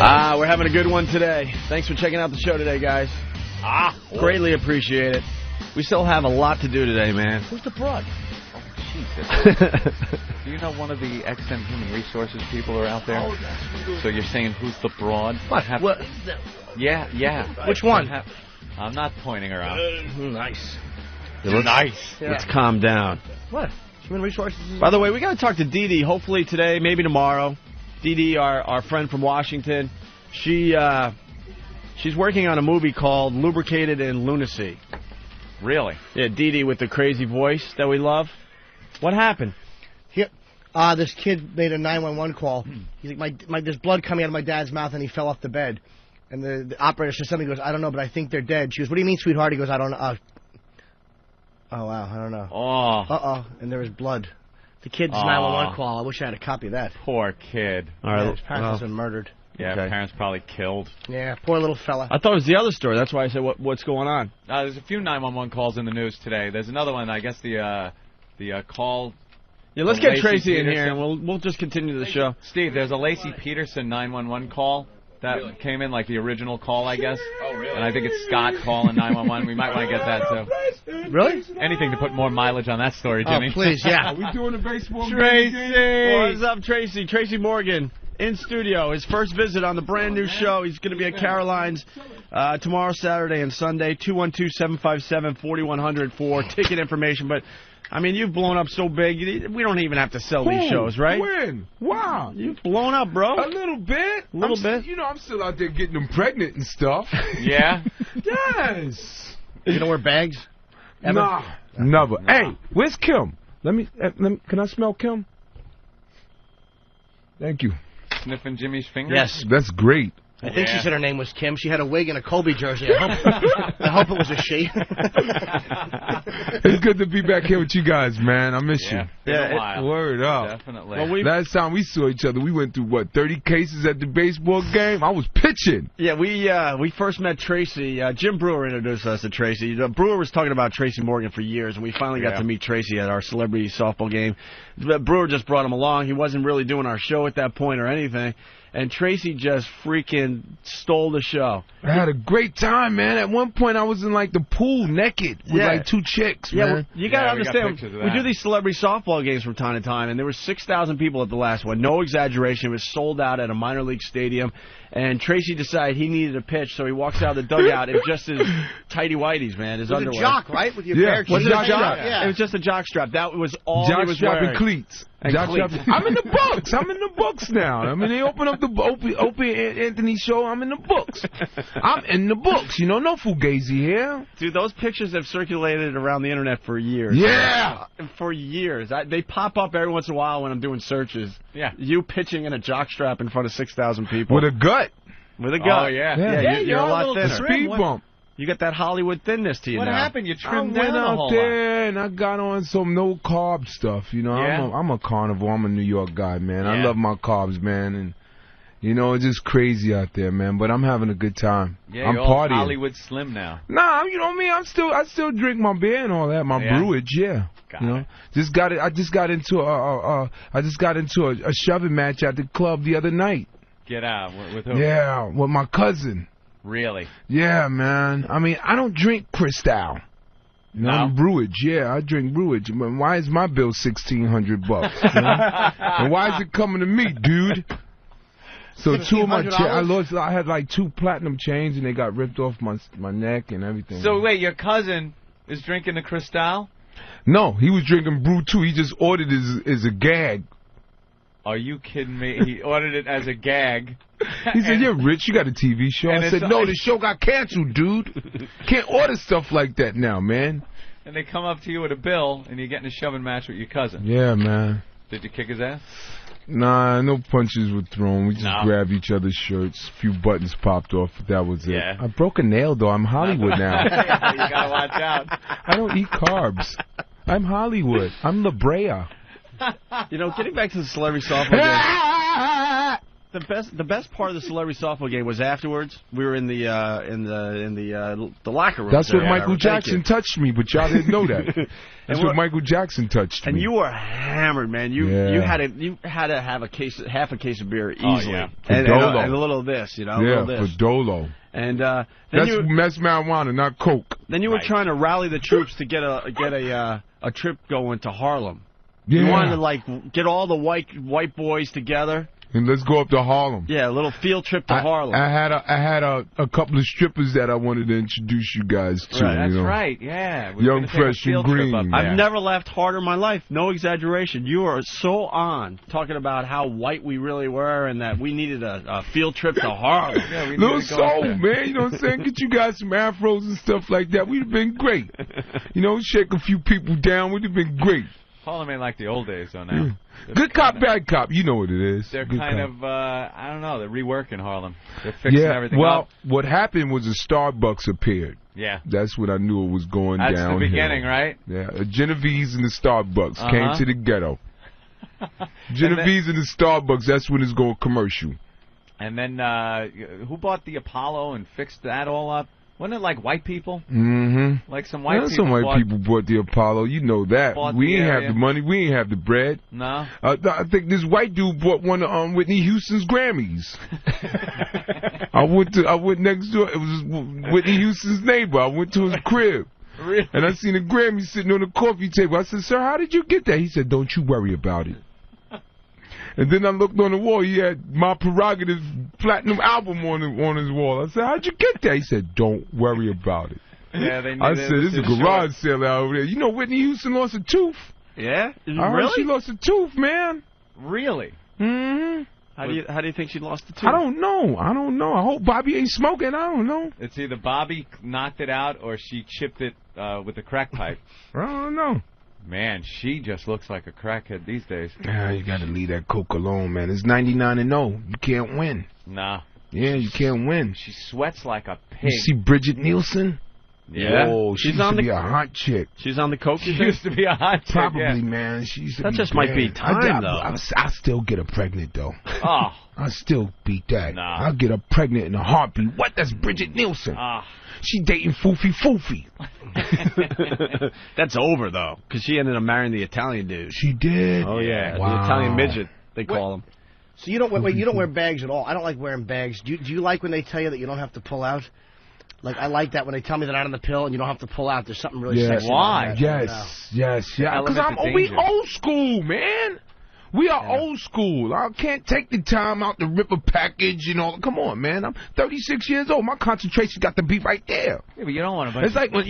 We're having a good one today. Thanks for checking out the show today, guys. Greatly appreciate it. We still have a lot to do today, man. Who's the broad? Oh, Jesus. Do you know one of the XM Human Resources people are out there? So you're saying who's the broad? What? Yeah. Which one? I'm not pointing her out. Nice. Nice. Let's calm down. What? Human Resources? By the way, we got to talk to Dee Dee, hopefully today, maybe tomorrow. Dee Dee, our friend from Washington, she's working on a movie called Lubricated in Lunacy. Really? Yeah, Dee Dee with the crazy voice that we love. What happened? This kid made a 911 call. He's like, there's blood coming out of my dad's mouth, and he fell off the bed. And the operator says something. He goes, I don't know, but I think they're dead. She goes, what do you mean, sweetheart? He goes, I don't know. Oh, wow, I don't know. Oh. And there was blood. The kid's 911 call. I wish I had a copy of that. Poor kid. All right, his parents have been murdered. Yeah, Okay. parents probably killed. Yeah, poor little fella. I thought it was the other story. That's why I said, what's going on? There's a few 911 calls in the news today. There's another one, I guess the call... Yeah, let's get Lacey Tracy in Peterson. here, and we'll just continue the show. Steve, there's a Lacey Peterson 911 call that came in, like the original call, I guess. Oh, really? And I think it's Scott calling 911. We might want to get that, too. Really? Anything to put more mileage on that story, Jimmy. Oh, please, yeah. Are we doing a baseball game? Tracy! What's up, Tracy? Tracy Morgan in studio. His first visit on the brand new show. He's going to be at Caroline's tomorrow, Saturday, and Sunday. 212-757-4100 for ticket information. But, I mean, you've blown up so big, we don't even have to sell these shows, right? When? Wow. You've blown up, bro. A little bit. Bit. You know, I'm still out there getting them pregnant and stuff. Yeah? Yes. You don't wear bags? Ever? Nah. Never. Hey, where's Kim? Let me, can I smell Kim? Thank you. Sniffing Jimmy's fingers? Yes. That's great. I think she said her name was Kim. She had a wig and a Kobe jersey. I hope it was a she. It's good to be back here with you guys, man. I miss you. Been a while. Word up. Definitely. Well, Last time we saw each other, we went through, 30 cases at the baseball game? I was pitching. Yeah, we first met Tracy. Jim Brewer introduced us to Tracy. Brewer was talking about Tracy Morgan for years, and we finally got to meet Tracy at our celebrity softball game. Brewer just brought him along. He wasn't really doing our show at that point or anything. And Tracy just freaking stole the show. I had a great time, man. At one point, I was in, the pool naked with, 2 chicks, man. Well, you got to understand, we do these celebrity softball games from time to time, and there were 6,000 people at the last one. No exaggeration. It was sold out at a minor league stadium. And Tracy decided he needed a pitch, so he walks out of the dugout in just his tighty-whities, man, his underwear. It was a jock, right? With your bare Was it a jock? Yeah. It was just a jock strap. That was all he was Jockstrap wearing. and cleats. And cleats. I'm in the books. I'm in the books now. I mean, they open up the Opie and Anthony show. I'm in the books. I'm in the books. You know, no fugazi here. Dude, those pictures have circulated around the internet for years. Yeah. For years. They pop up every once in a while when I'm doing searches. Yeah. You pitching in a jockstrap in front of 6,000 people. With a gut. With a gut. Oh, yeah. You're a lot thinner. Speed bump. You got that Hollywood thinness to you What now. happened? You I trimmed went down a out whole there and I got on some no carb stuff. You know, Yeah. I'm a carnivore. I'm a New York guy, man. I Yeah. love my carbs, man, and you know it's just crazy out there, man. But I'm having a good time. Yeah, I'm you're all partying. Hollywood Slim now. Nah, you know what I mean. I still drink my beer and all that. My brewage, yeah. Got you know, it. I just got into a shoving match at the club the other night. Get out. With who? Yeah, with my cousin. Really? Yeah, man. I mean, I don't drink Cristal. You know, No? I'm brewage. Yeah, I drink brewage. But why is my bill $1,600? You know? And why is it coming to me, dude? So 2 of my $1,600? I had 2 platinum chains and they got ripped off my neck and everything. So wait, your cousin is drinking the Cristal? No, he was drinking brew too. He just ordered it as a gag. Are you kidding me? He ordered it as a gag. He said, "You're rich. You got a TV show." And I said, it's- "No, the show got canceled, dude. Can't order stuff like that now, man." And they come up to you with a bill, and you're getting a shoving match with your cousin. Yeah, man. Did you kick his ass? Nah, no punches were thrown. We just No. grabbed each other's shirts. A few buttons popped off. That was it. Yeah. I broke a nail, though. I'm Hollywood now. You gotta watch out. I don't eat carbs. I'm Hollywood. I'm La Brea. You know, getting back to the celebrity softball game. the best part of the celebrity softball game was afterwards. We were in the locker room. That's what Michael Jackson touched me, but y'all didn't know that. That's what Michael Jackson touched me. And you were hammered, man. You had to have half a case of beer easily, and a little of this, a little of this. For Dolo. And that's marijuana, not coke. Then you were trying to rally the troops to get a trip going to Harlem. Yeah. You wanted to get all the white boys together. And let's go up to Harlem. Yeah, a little field trip to Harlem. I had a couple of strippers that I wanted to introduce you guys to. Right, that's right, yeah. Young, fresh, and green. I've never laughed harder in my life. No exaggeration. You are so on talking about how white we really were and that we needed a field trip to Harlem. Yeah, Little soul, man. You know what I'm saying? Get you guys some afros and stuff like that. We'd have been great. Shake a few people down. We'd have been great. Harlem ain't like the old days, though, now. Good cop, bad cop. You know what it is. They're kind of, I don't know, they're reworking Harlem. They're fixing everything up. What happened was a Starbucks appeared. Yeah. That's when I knew it was going down. That's the beginning, right? Yeah. A Genovese and the Starbucks came to the ghetto. Genovese and the Starbucks, that's when it's going commercial. And then, who bought the Apollo and fixed that all up? Wasn't it like white people? Mm-hmm. Like some white people. Some white people bought the Apollo. You know that. We ain't have the money. We ain't have the bread. No. I think this white dude bought one of Whitney Houston's Grammys. I went next door. It was Whitney Houston's neighbor. I went to his crib. Really? And I seen a Grammy sitting on the coffee table. I said, "Sir, how did you get that?" He said, "Don't you worry about it." And then I looked on the wall. He had My Prerogative platinum album on his wall. I said, "How'd you get that?" He said, "Don't worry about it." Yeah, they knew I said, "This is a garage sale out over there." You know, Whitney Houston lost a tooth. Yeah, I heard she lost a tooth, man. Really? Mm-hmm. How do you think she lost the tooth? I don't know. I hope Bobby ain't smoking. I don't know. It's either Bobby knocked it out or she chipped it with a crack pipe. I don't know. Man, she just looks like a crackhead these days. Yeah, you gotta leave that coke alone, man. It's 99-0. You can't win. Nah. Yeah, you can't win. She sweats like a pig. You see Bridget Nielsen? Yeah. Oh, she used to be a hot chick. She's on the coke. She used to be a hot chick. Probably, man. She used to that just might be time, though. I still get her pregnant, though. Oh. I still beat that. Nah. I'll get her pregnant in a heartbeat. What? That's Bridget Nielsen. She dating Foofy. That's over, though, because she ended up marrying the Italian dude. She did? Oh, yeah. Wow. The Italian midget, they call him. So you don't wear bags at all. I don't like wearing bags. Do you like when they tell you that you don't have to pull out? Like, I like that when they tell me that I'm on the pill and you don't have to pull out. There's something really sexy about that. Yes. Because we old school, man. We are old school. I can't take the time out to rip a package, Come on, man. I'm 36 years old. My concentration got to be right there. Yeah, but you don't want to. It's like when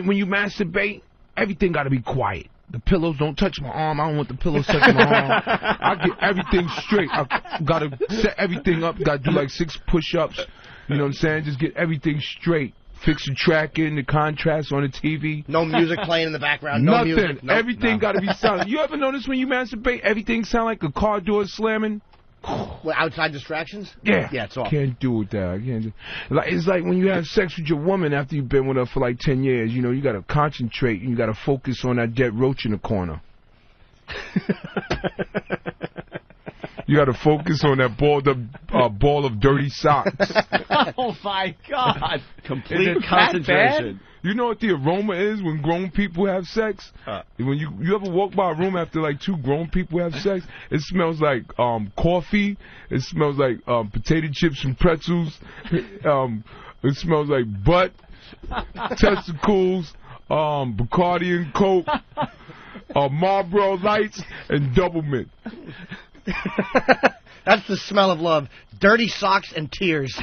when you masturbate, everything got to be quiet. The pillows don't touch my arm. I don't want the pillows touching my arm. I get everything straight. I got to set everything up. Got to do like 6 push-ups. You know what I'm saying? Just get everything straight. Fix the tracking, the contrast on the TV. No music playing in the background. Nothing. Music. Nope. Everything got to be silent. You ever notice when you masturbate, everything sound like a car door slamming? Well, outside distractions? Yeah. Yeah, it's awful. Can't do it that. I can't do. It's like when you have sex with your woman after you've been with her for like 10 years. You got to concentrate and you got to focus on that dead roach in the corner. You got to focus on that ball of dirty socks. Oh, my God. Complete concentration. You know what the aroma is when grown people have sex? When you ever walk by a room after like 2 grown people have sex, it smells like coffee. It smells like potato chips and pretzels. It smells like butt, testicles, Bacardi and Coke, Marlboro Lights, and Double Mint. That's the smell of love. Dirty socks and tears.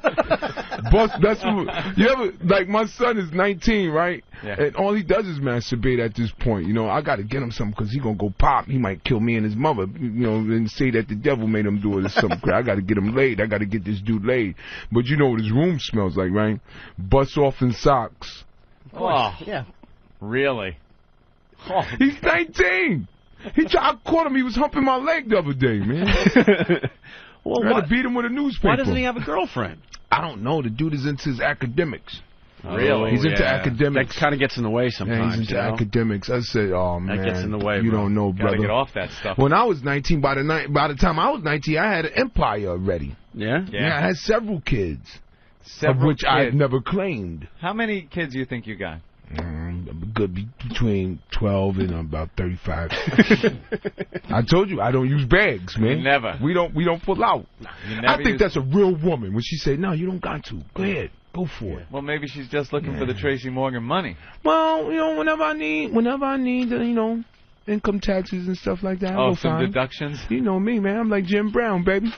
That's what, you ever, like, my son is 19, right? Yeah. And all he does is masturbate at this point. I got to get him something because he's going to go pop. He might kill me and his mother, and say that the devil made him do it or something. I got to get him laid. I got to get this dude laid. But you know what his room smells like, right? Bust off in socks. Oh, yeah. Really? Oh. He's 19. I caught him. He was humping my leg the other day, man. Well, I had to beat him with a newspaper. Why doesn't he have a girlfriend? I don't know. The dude is into his academics. Really? He's into academics. That kind of gets in the way sometimes. Yeah, he's into academics. I said, oh, man. That gets in the way, You bro. don't know, brother. Gotta get off that stuff. When I was 19, by the time I was 19, I had an empire already. Yeah? Yeah, I had several kids. Several of which kids. I had never claimed. How many kids do you think you got? Good between 12 and about 35. I told you I don't use bags, man. Never. We don't pull out. I think that's a real woman when she say, "No, you don't got to. Go ahead, go for it." Well, maybe she's just looking for the Tracy Morgan money. Well, whenever I need, income taxes and stuff like that. Oh, some deductions. You know me, man. I'm like Jim Brown, baby.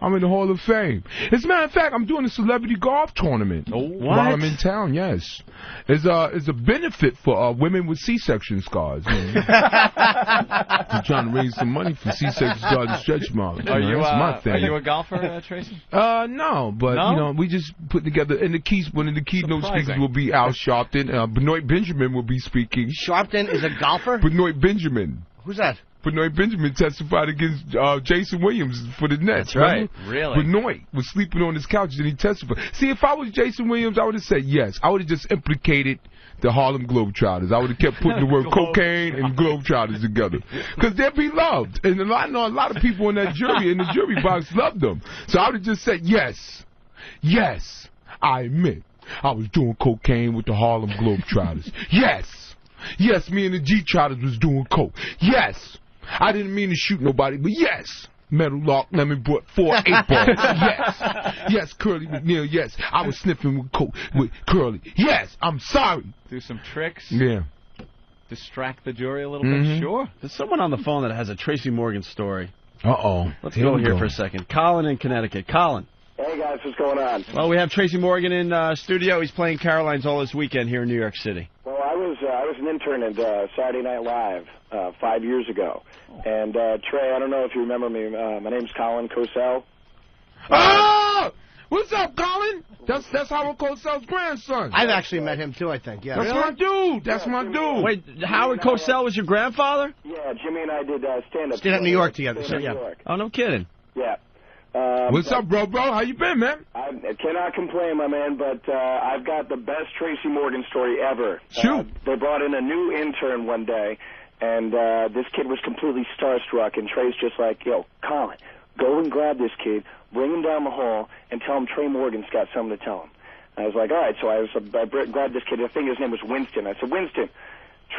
I'm in the Hall of Fame. As a matter of fact, I'm doing a celebrity golf tournament while I'm in town. Yes, it's a benefit for women with C-section scars. I'm trying to raise some money for C-section scars and stretch marks. Are you that's my thing. Are you a golfer, Tracy? No, but we just put together. And one of the keynote speakers will be Al Sharpton. Benoit Benjamin will be speaking. Sharpton is a golfer? Benoit Benjamin. Who's that? Benoit Benjamin testified against Jason Williams for the Nets. That's right. Remember? Really? Benoit was sleeping on his couch and he testified. See, if I was Jason Williams, I would have said yes. I would have just implicated the Harlem Globetrotters. I would have kept putting the word cocaine and Globetrotters together. Because they're beloved. And I know a lot of people in that jury, in the jury box, loved them. So I would have just said yes. Yes, I admit I was doing cocaine with the Harlem Globetrotters. Yes. Yes, me and the G-Trotters was doing coke. Yes. I didn't mean to shoot nobody, but yes. Metal Lock, Lemon brought 4 8 balls. Yes. Yes, Curly McNeil, yes. I was sniffing with coke with Curly. Yes, I'm sorry. Do some tricks. Yeah. Distract the jury a little bit. Sure. There's someone on the phone that has a Tracy Morgan story. Uh-oh. Let's go here for a second. Colin in Connecticut. Colin. Hey, guys, what's going on? Well, we have Tracy Morgan in studio. He's playing Caroline's all this weekend here in New York City. Well, I was an intern at Saturday Night Live 5 years ago. And, Trey, I don't know if you remember me. My name's Colin Cosell. Oh! What's up, Colin? That's Howard Cosell's grandson. I've actually met him, too, I think. Yeah. That's my dude. That's my dude. Wait, Howard Cosell was your grandfather? Yeah, Jimmy and I did stand-up. Stayed at New York together, so yeah. Oh, no kidding. Yeah. What's up, bro? How you been, man? I cannot complain, my man, but I've got the best Tracy Morgan story ever. Shoot. They brought in a new intern one day, and this kid was completely starstruck, and Trey's just like, yo, Colin, go and grab this kid, bring him down the hall, and tell him Trey Morgan's got something to tell him. I was like, all right, so I grabbed this kid. I think his name was Winston. I said, Winston,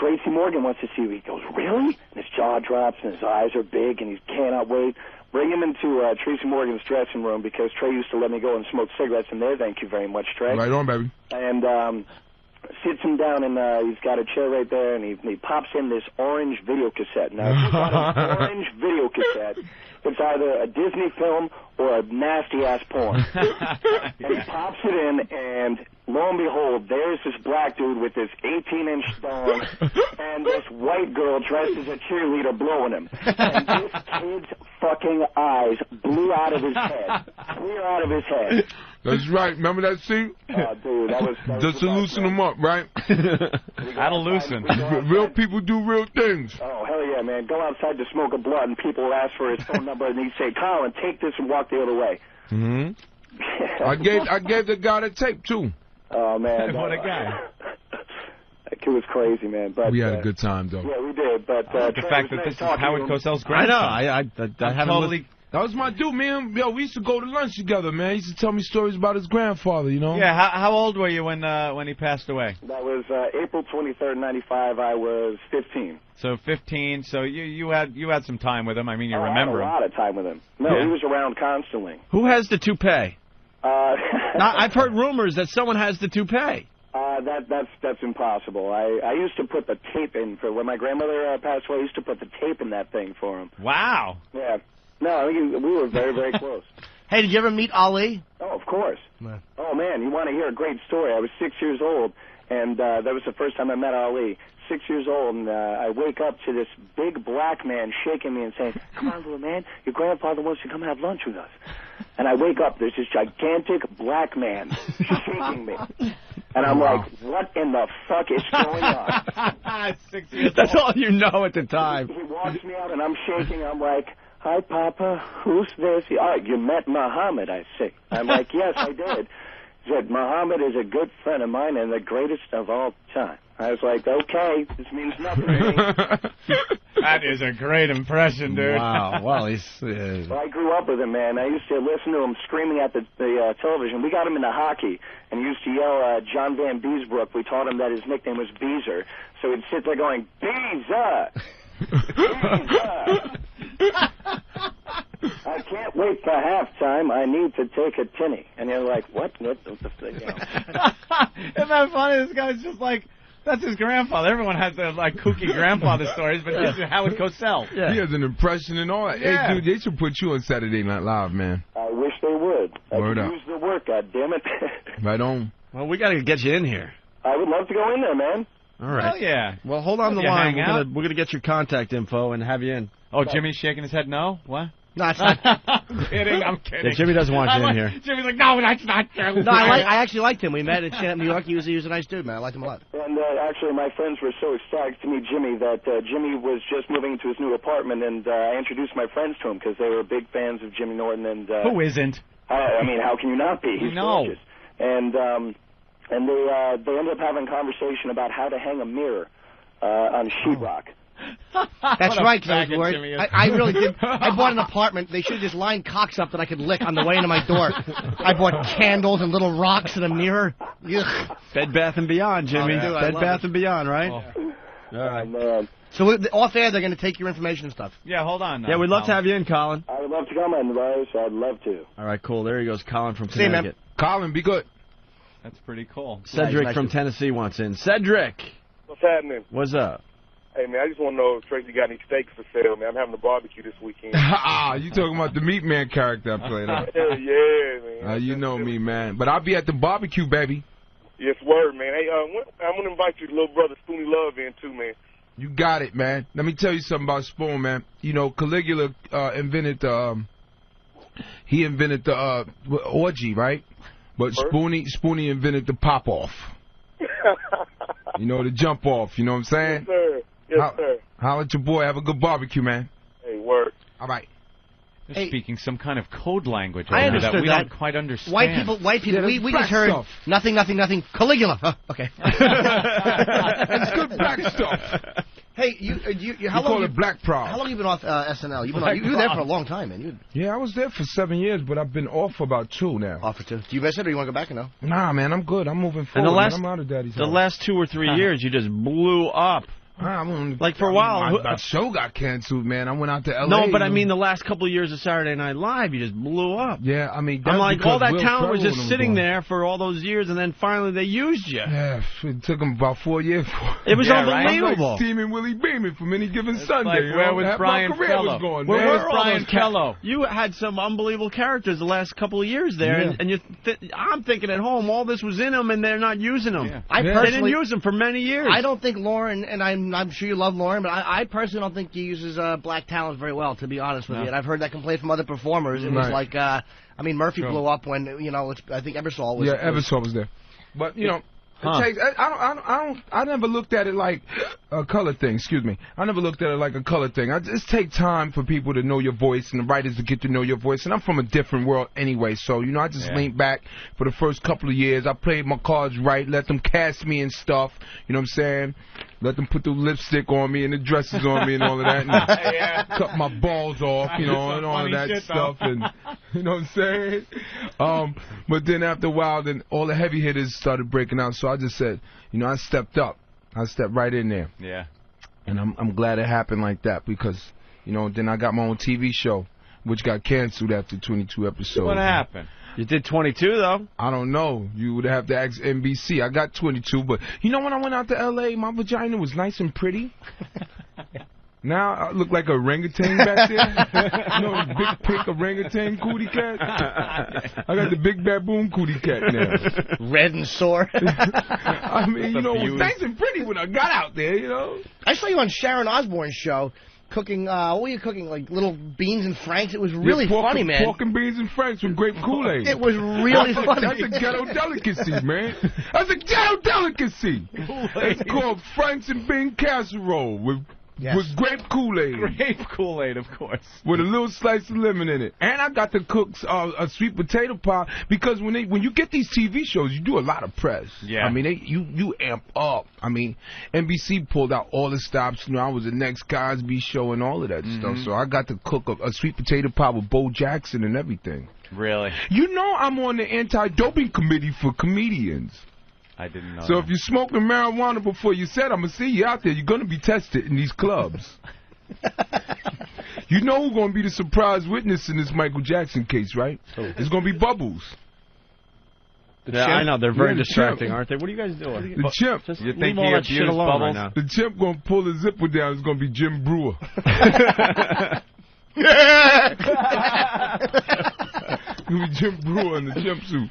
Tracy Morgan wants to see you. He goes, really? And his jaw drops, and his eyes are big, and he cannot wait. Bring him into Tracy Morgan's dressing room because Trey used to let me go and smoke cigarettes in there. Thank you very much, Trey. Right on, baby. And sits him down, and he's got a chair right there, and he pops in this orange video cassette. Now, if you've got an orange video cassette, it's either a Disney film or a nasty-ass porn. And he pops it in, and lo and behold, there's this black dude with this 18-inch thong and this white girl dressed as a cheerleader blowing him. And this kid's fucking eyes blew out of his head. Clear out of his head. That's right. Remember that scene? Oh, dude, that was just to loosen them up, right? That'll loosen. Real people do real things. Oh, hell yeah, man. Go outside to smoke a blunt, and people will ask for his phone number, and he'd say, Colin, take this and walk the other way. Mm-hmm. I gave the guy the tape, too. Oh, man. What a guy. That kid was crazy, man. But we had a good time, though. Yeah, we did. But the fact that this is Howard Cosell's grandson. I know. I haven't totally... That was my dude, man. Yo, we used to go to lunch together, man. He used to tell me stories about his grandfather, you know? Yeah, how old were you when he passed away? That was April 23rd, 95. I was 15. So 15. So you had some time with him. I mean, you remember him. I had a lot of time with him. No, he was around constantly. Who has the toupee? Now, I've heard rumors that someone has the toupee. That's impossible. I used to put the tape in for when my grandmother passed away. I used to put the tape in that thing for him. Wow. Yeah. No, I think we were very, very close. Hey, did you ever meet Ali? Oh, of course. Man. Oh, man, you want to hear a great story. I was 6 years old, and that was the first time I met Ali. 6 years old, and I wake up to this big black man shaking me and saying, come on, little man, your grandfather wants to come have lunch with us. And I wake up, there's this gigantic black man shaking me. And I'm like, what in the fuck is going on? 6 years That's old. all you know at the time. He walks me out, and I'm shaking. I'm like, hi, Papa, who's this? Oh, you met Muhammad, I see. I'm like, yes, I did. He said, Muhammad is a good friend of mine and the greatest of all time. I was like, okay, this means nothing to me. That is a great impression, dude. Wow. Well, he's... Well, I grew up with him, man. I used to listen to him screaming at the television. We got him into hockey, and he used to yell John Van Beesbrook. We taught him that his nickname was Beezer. So he'd sit there going, Beezer! Beezer! I can't wait for halftime. I need to take a tinny. And you're like, what? What the thing? You know? Isn't that funny? This guy's just like, that's his grandfather. Everyone has their like kooky grandfather stories, but this is Howard Cosell. Yeah. He has an impression and all that. Yeah. Hey, dude, they should put you on Saturday Night Live, man. I wish they would. I Word could up. use the work, goddammit. Right on. Well, we got to get you in here. I would love to go in there, man. All right. Hell yeah. Well, hold on the You line. hang We're gonna get your contact info and have you in. Oh, Jimmy's shaking his head no? What? No, it's not. I'm kidding, I'm kidding. Yeah, Jimmy doesn't want you in here. Jimmy's like, no, that's not true. No, I actually liked him. We met at stand-up New York. He was a nice dude, man. I liked him a lot. And actually, my friends were so ecstatic to meet Jimmy that Jimmy was just moving into his new apartment, and I introduced my friends to him because they were big fans of Jimmy Norton. And Who isn't? I mean, how can you not be? He's No. gorgeous. And they ended up having a conversation about how to hang a mirror on sheetrock. That's right, because I was faggot worried. Jimmy is. I really did. I bought an apartment. They should have just lined cocks up that I could lick on the way into my door. I bought candles and little rocks and a mirror. Ugh. Bed Bath and Beyond, Jimmy. Oh, yeah. Bed Bath and Beyond, right? Oh. All right. Man, So off air, they're going to take your information and stuff. Yeah, hold on. Yeah, we'd love to have you in, Colin. I would love to come on, Rose. I'd love to. All right, cool. There he goes, Colin from See you, man. Connecticut. Colin, be good. That's pretty cool. Cedric Nice from to- Tennessee wants in. Cedric, What's happening? what's up? Hey, man, I just want to know if Tracy got any steaks for sale, man. I'm having a barbecue this weekend. Ah, you talking about the Meat Man character I played, huh? Hell yeah, man. You know me, man. But I'll be at the barbecue, baby. Yes, word, man. Hey, I'm going to invite your little brother, Spoonie Love, in, too, man. You got it, man. Let me tell you something about Spoon, man. You know, Caligula invented the orgy, right? But Spoonie invented the pop-off. You know, the jump-off, you know what I'm saying? Yes, sir. Yes, sir. Holla at your boy. Have a good barbecue, man. Hey, word. All right. They're Hey. speaking some kind of code language I over there that understood we that. don't quite understand. White people. Yeah, we that's just heard black stuff. nothing. Caligula. Huh, okay. That's good black stuff. Hey, you how You long? call it black pride. How long you been off SNL? You were there for a long time, man. Yeah, I was there for 7 years, but I've been off for about 2 now. Off for 2. Do you miss it, or you want to go back or no? Nah, man, I'm good. I'm moving forward. And the last, man. I'm out of daddy's the house. last 2 or 3 years, you just blew up. Like, for a while- My show got canceled, man. I went out to L.A. No, but I you mean know. the last couple of years of Saturday Night Live, you just blew up. Yeah, I mean, I'm that's like, because all that Will talent was Ferrell just and them sitting gone. there for all those years, and then finally they used you. Yeah, it took them about 4 years. It was Yeah, right? unbelievable. I'm like Steaming Willie Beeman from any given It's Sunday. like, you where know? was Half Brian my career Fellow? was gone, Where man. were Where's all Brian those Kello? You had some unbelievable characters the last couple of years there, Yeah. and I'm thinking at home, all this was in them, and they're not using them. Yeah. I They didn't personally, use them for many years. I don't think Lauren, and I'm sure you love Lauren, but I personally don't think he uses black talent very well, to be honest with No. you. And I've heard that complaint from other performers. It was Right. like, I mean, Murphy Sure. blew up when I think Ebersol was. Yeah, Eversole was there. But, you know, Huh. it takes, I never looked at it like a color thing, excuse me. I never looked at it like a color thing. I just take time for people to know your voice and the writers to get to know your voice. And I'm from a different world anyway, so, you know, I just Yeah. leaned back for the first couple of years. I played my cards right, let them cast me and stuff, you know what I'm saying? Let them put the lipstick on me and the dresses on me and all of that. And Yeah. cut my balls off, you know, Some and all of funny that shit, stuff. though. And you know what I'm saying? But then after a while, then all the heavy hitters started breaking out. So I just said, you know, I stepped up. I stepped right in there. Yeah. And I'm glad it happened like that because, you know, then I got my own TV show, which got canceled after 22 episodes. What happened? You did 22, though. I don't know. You would have to ask NBC. I got 22, but you know when I went out to L.A., my vagina was nice and pretty. Now I look like a orangutan back there. You know, the big pink orangutan cootie cat. I got the big baboon cootie cat now. red and sore. I mean, you know, it was Abused. nice and pretty when I got out there, you know. I saw you on Sharon Osbourne's show cooking. What were you cooking? Like little beans and franks. It was really pork, funny, man. Pork and beans and franks with grape Kool-Aid. It was really funny. That's a ghetto delicacy, man. That's a ghetto delicacy. It's called Franks and bean casserole with Yes. With grape Kool-Aid. Grape Kool-Aid, of course. With a little slice of lemon in it. And I got to cook a sweet potato pie because when you get these TV shows, you do a lot of press. Yeah. I mean, you amp up. I mean, NBC pulled out all the stops. You know, I was the next Cosby show and all of that stuff. So I got to cook a sweet potato pie with Bo Jackson and everything. Really? You know I'm on the anti-doping committee for comedians. I didn't know So that. if you're smoking marijuana before you said, I'm going to see you out there. You're going to be tested in these clubs. You know who's going to be the surprise witness in this Micheal Jackson case, right? It's going to be Bubbles. Yeah, I know. They're very the distracting, chimp. aren't they? What are you guys doing? The chimp. Just You leave think all he that shit abused alone Bubbles? right now. The chimp going to pull the zipper down. It's going to be Jim Brewer. It'll be Jim Brewer in the chimp suit.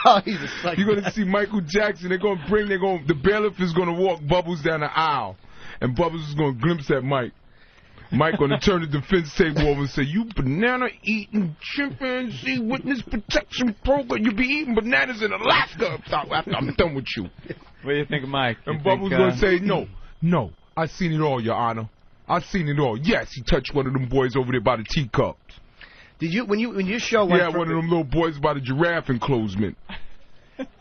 Oh, he's a psycho. You're going to see Micheal Jackson. The bailiff is going to walk Bubbles down the aisle. And Bubbles is going to glimpse at Mike. Mike going to turn the defense table over and say, you banana-eating chimpanzee witness protection program. You be eating bananas in Alaska after I'm done with you. What do you think of Mike? And Bubbles going to say, no, I seen it all, Your Honor. I seen it all. Yes, he touched one of them boys over there by the teacups. Did you when your show went? Yeah, one of them little boys by the giraffe enclosement.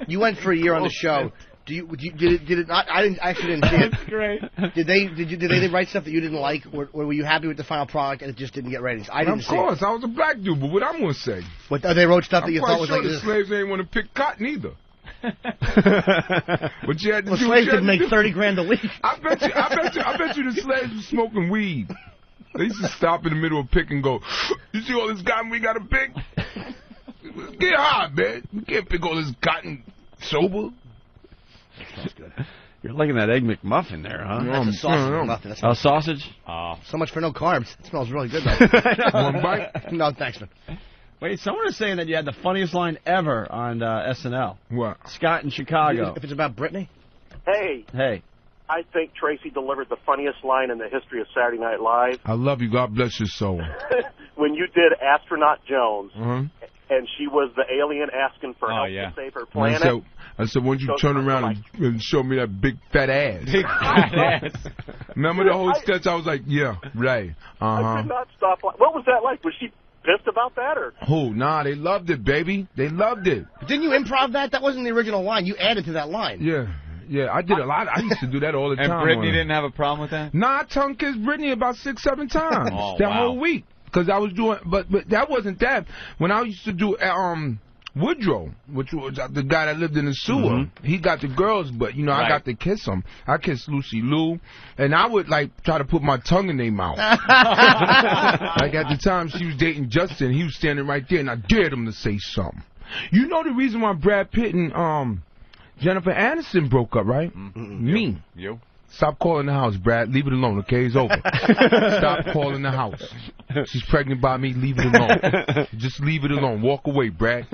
You went for a year on the show. Did it not? I actually didn't see it. That's great. Did they write stuff that you didn't like, or were you happy with the final product and it just didn't get ratings? I didn't see it. Of course, I was a black dude, but what I'm gonna say? What they wrote stuff that you thought was sure like the this. slaves ain't want to pick cotton either. But you had to Well, do slaves what you could had to make do. $30,000 a week. I bet you the slaves were smoking weed. They used to stop in the middle of pick and go, you see all this cotton we got to pick? Get high, man. We can't pick all this cotton sober. Sounds good. You're liking that Egg McMuffin there, huh? That's a sausage. Nothing. That's Oh, sausage? so much for no carbs. It smells really good, though. One bite? No, thanks, man. Wait, someone is saying that you had the funniest line ever on SNL. What? Scott in Chicago. If it's about Britney? Hey, Hey. I think Tracy delivered the funniest line in the history of Saturday Night Live. I love you. God bless your soul. When you did Astronaut Jones, Uh-huh. and she was the alien asking for help to save her planet. I said, why don't you turn around and show me that big fat ass? Big fat ass. Remember the whole sketch? I was like, yeah, right. I could not stop. What was that like? Was she pissed about that, or? Who? Nah, they loved it, baby. They loved it. Didn't you improv that? That wasn't the original line. You added to that line. Yeah, I did a lot. I used to do that all the time. And Brittany didn't have a problem with that? Nah, I tongue kissed Brittany about 6-7 times that whole week. Because I was doing, but that wasn't that. When I used to do Woodrow, which was the guy that lived in the sewer, he got the girls, but you know I got to kiss them. I kissed Lucy Liu, and I would like try to put my tongue in their mouth. Like at the time she was dating Justin, he was standing right there, and I dared him to say something. You know the reason why Brad Pitt and Jennifer Aniston broke up, right? Me. You? Stop calling the house, Brad. Leave it alone, okay? It's over. Stop calling the house. She's pregnant by me. Leave it alone. Just leave it alone. Walk away, Brad.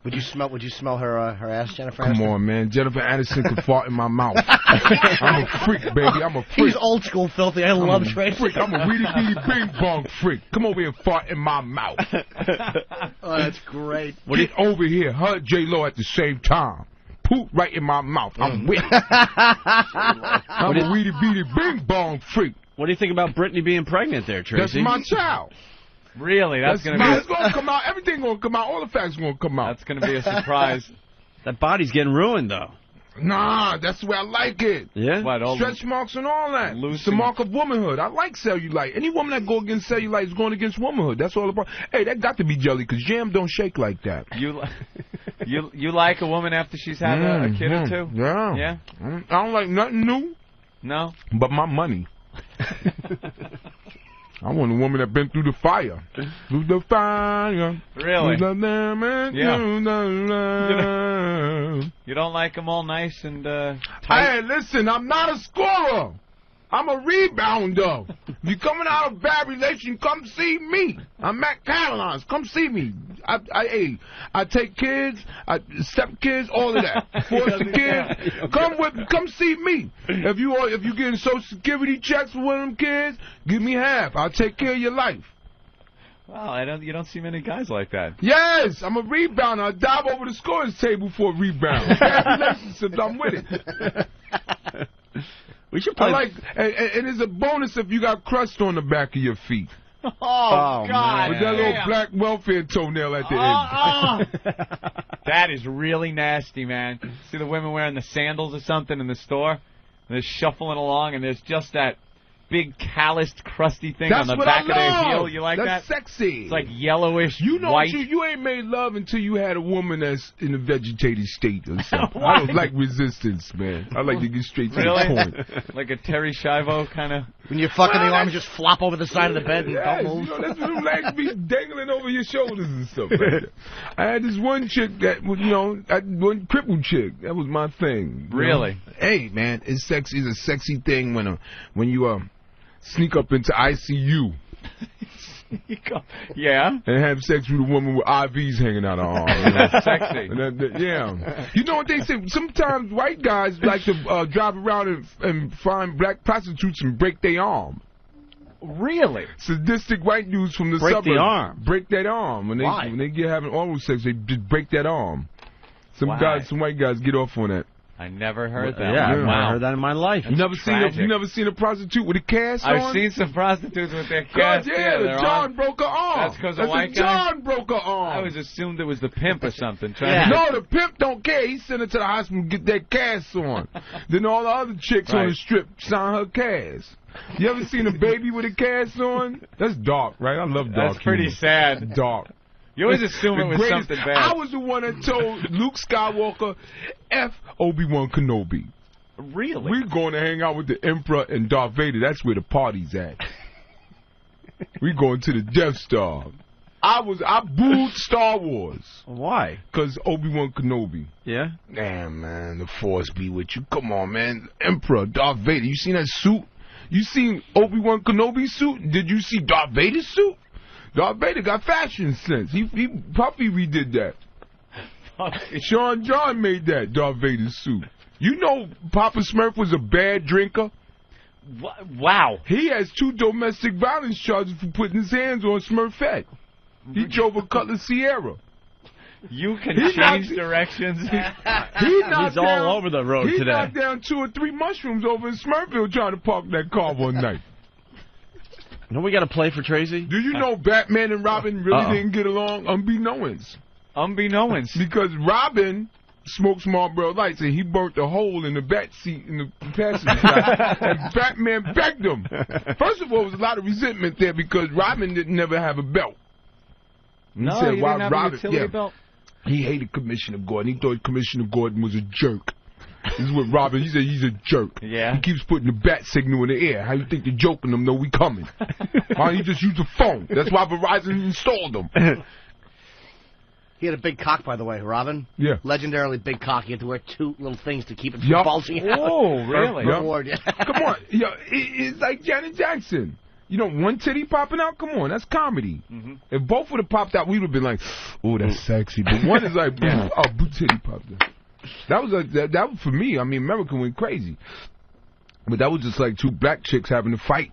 Would you smell her ass, Jennifer? Come Aniston? on, man. Jennifer Aniston can fart in my mouth. I'm a freak, baby. I'm a freak. He's old school filthy. I love Tracy. Freak. I'm a weedy beady bing bong freak. Come over here and fart in my mouth. Oh, that's great. Get over here. Hug J-Lo at the same time. Poop right in my mouth. I'm with it. I'm a weedy beady bing bong freak. What do you think about Brittany being pregnant there, Tracy? That's my child. Really? That's going to be... It's going to come out. Everything's going to come out. All the facts going to come out. That's going to be a surprise. That body's getting ruined, though. Nah, that's the way I like it. Yeah? What, all Stretch marks and all that. It's the mark of womanhood. I like cellulite. Any woman that go against cellulite is going against womanhood. That's all about. Hey, that got to be jelly because jam don't shake like that. You like a woman after she's had a kid or two? Yeah. Yeah? I don't like nothing new. No? But my money. I want a woman that been through the fire. Through the fire. Really? Through the lemon, through the love. You don't like them all nice and tight? Hey, listen, I'm not a scorer. I'm a rebounder. If you're coming out of a bad relation, come see me. I'm at Caroline's. Come see me. I take kids, step kids, all of that. Foster kids. Come see me. If you getting Social Security checks for one of them kids, give me half. I'll take care of your life. Wow, you don't see many guys like that. Yes, I'm a rebounder. I dive over the scorers table for a rebound. Bad relationships, I'm with it. We should play. And it's a bonus if you got crust on the back of your feet. Oh God! With that little black welfare toenail at the end. That is really nasty, man. See the women wearing the sandals or something in the store, and they're shuffling along, and there's just that big calloused, crusty thing on the back of their heel. You like that? That's sexy. It's like yellowish, you know, white. You ain't made love until you had a woman that's in a vegetative state or something. I don't like resistance, man. I like to get straight to the point. Like a Terry Schiavo kind of. When you're fucking, the arms just flop over the side of the bed and don't move. You know, that's when the legs be dangling over your shoulders and stuff like that. I had this one chick that, one crippled chick. That was my thing. Really? Know? Hey, man, it's sexy. It's a sexy thing when you sneak up into ICU. Yeah. And have sex with a woman with IVs hanging out her arm. That's sexy. Yeah. You know what they say? Sometimes white guys like to drive around and find black prostitutes and break their arm. Really? Sadistic white dudes from the suburbs. Break the arm. Break that arm. When they get having oral sex, they just break that arm. Some white guys get off on that. I never heard that. Yeah, I've never heard that in my life. You never seen a prostitute with a cast on? I've seen some prostitutes with their cast. Yeah, John broke her arm. That's because of white guy? John broke her arm. I always assumed it was the pimp or something. No, the pimp don't care. He sent her to the hospital to get that cast on. Then all the other chicks on the strip sign her cast. You ever seen a baby with a cast on? That's dark, right? I love dark. That's pretty sad. Dark. You always assume it was something bad. I was the one that told Luke Skywalker, F Obi-Wan Kenobi. Really? We're going to hang out with the Emperor and Darth Vader. That's where the party's at. We're going to the Death Star. I booed Star Wars. Why? Because Obi-Wan Kenobi. Yeah? Damn, man, the Force be with you. Come on, man. Emperor, Darth Vader. You seen that suit? You seen Obi-Wan Kenobi's suit? Did you see Darth Vader's suit? Darth Vader got fashion sense. He Puppy redid that. Sean John made that Darth Vader suit. You know Papa Smurf was a bad drinker? Wow. He has 2 domestic violence charges for putting his hands on Smurfette. He drove a Cutlass Sierra. You can change directions. He's all over the road today. He knocked down 2 or 3 mushrooms over in Smurfville trying to park that car one night. Don't we got to play for Tracy? Do you know Batman and Robin really didn't get along? Unbeknownst. Because Robin smoked Marlboro Lights and he burnt a hole in the back seat in the passenger side. And Batman begged him. First of all, there was a lot of resentment there because Robin didn't never have a belt. He didn't have a utility belt? He hated Commissioner Gordon. He thought Commissioner Gordon was a jerk. This is what Robin, he said he's a jerk. Yeah. He keeps putting the bat signal in the air. How you think they're joking them? No, we coming. Why don't you just use the phone? That's why Verizon installed them. He had a big cock, by the way, Robin. Yeah. Legendarily big cock. He had to wear 2 little things to keep it from bulging out. Oh, really? Come on. It's like Janet Jackson. You know, one titty popping out? Come on, that's comedy. Mm-hmm. If both would have popped out, we would have been like, oh, that's sexy. But one is like, boot titty popped out. That was that was for me. I mean, America went crazy, but that was just like 2 black chicks having to fight.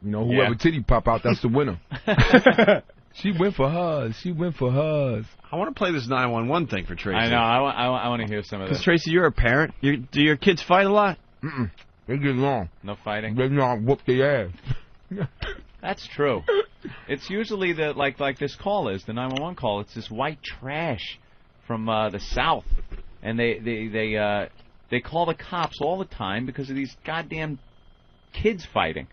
You know, whoever titty pop out, that's the winner. She went for hers. I want to play this 911 thing for Tracy. I know. I want to hear some of this. Because Tracy, you're a parent. Do your kids fight a lot? They get along. No fighting. They know how to whoop their ass. That's true. It's usually like this call is the 911 call. It's this white trash from the South. And they call the cops all the time because of these goddamn kids fighting,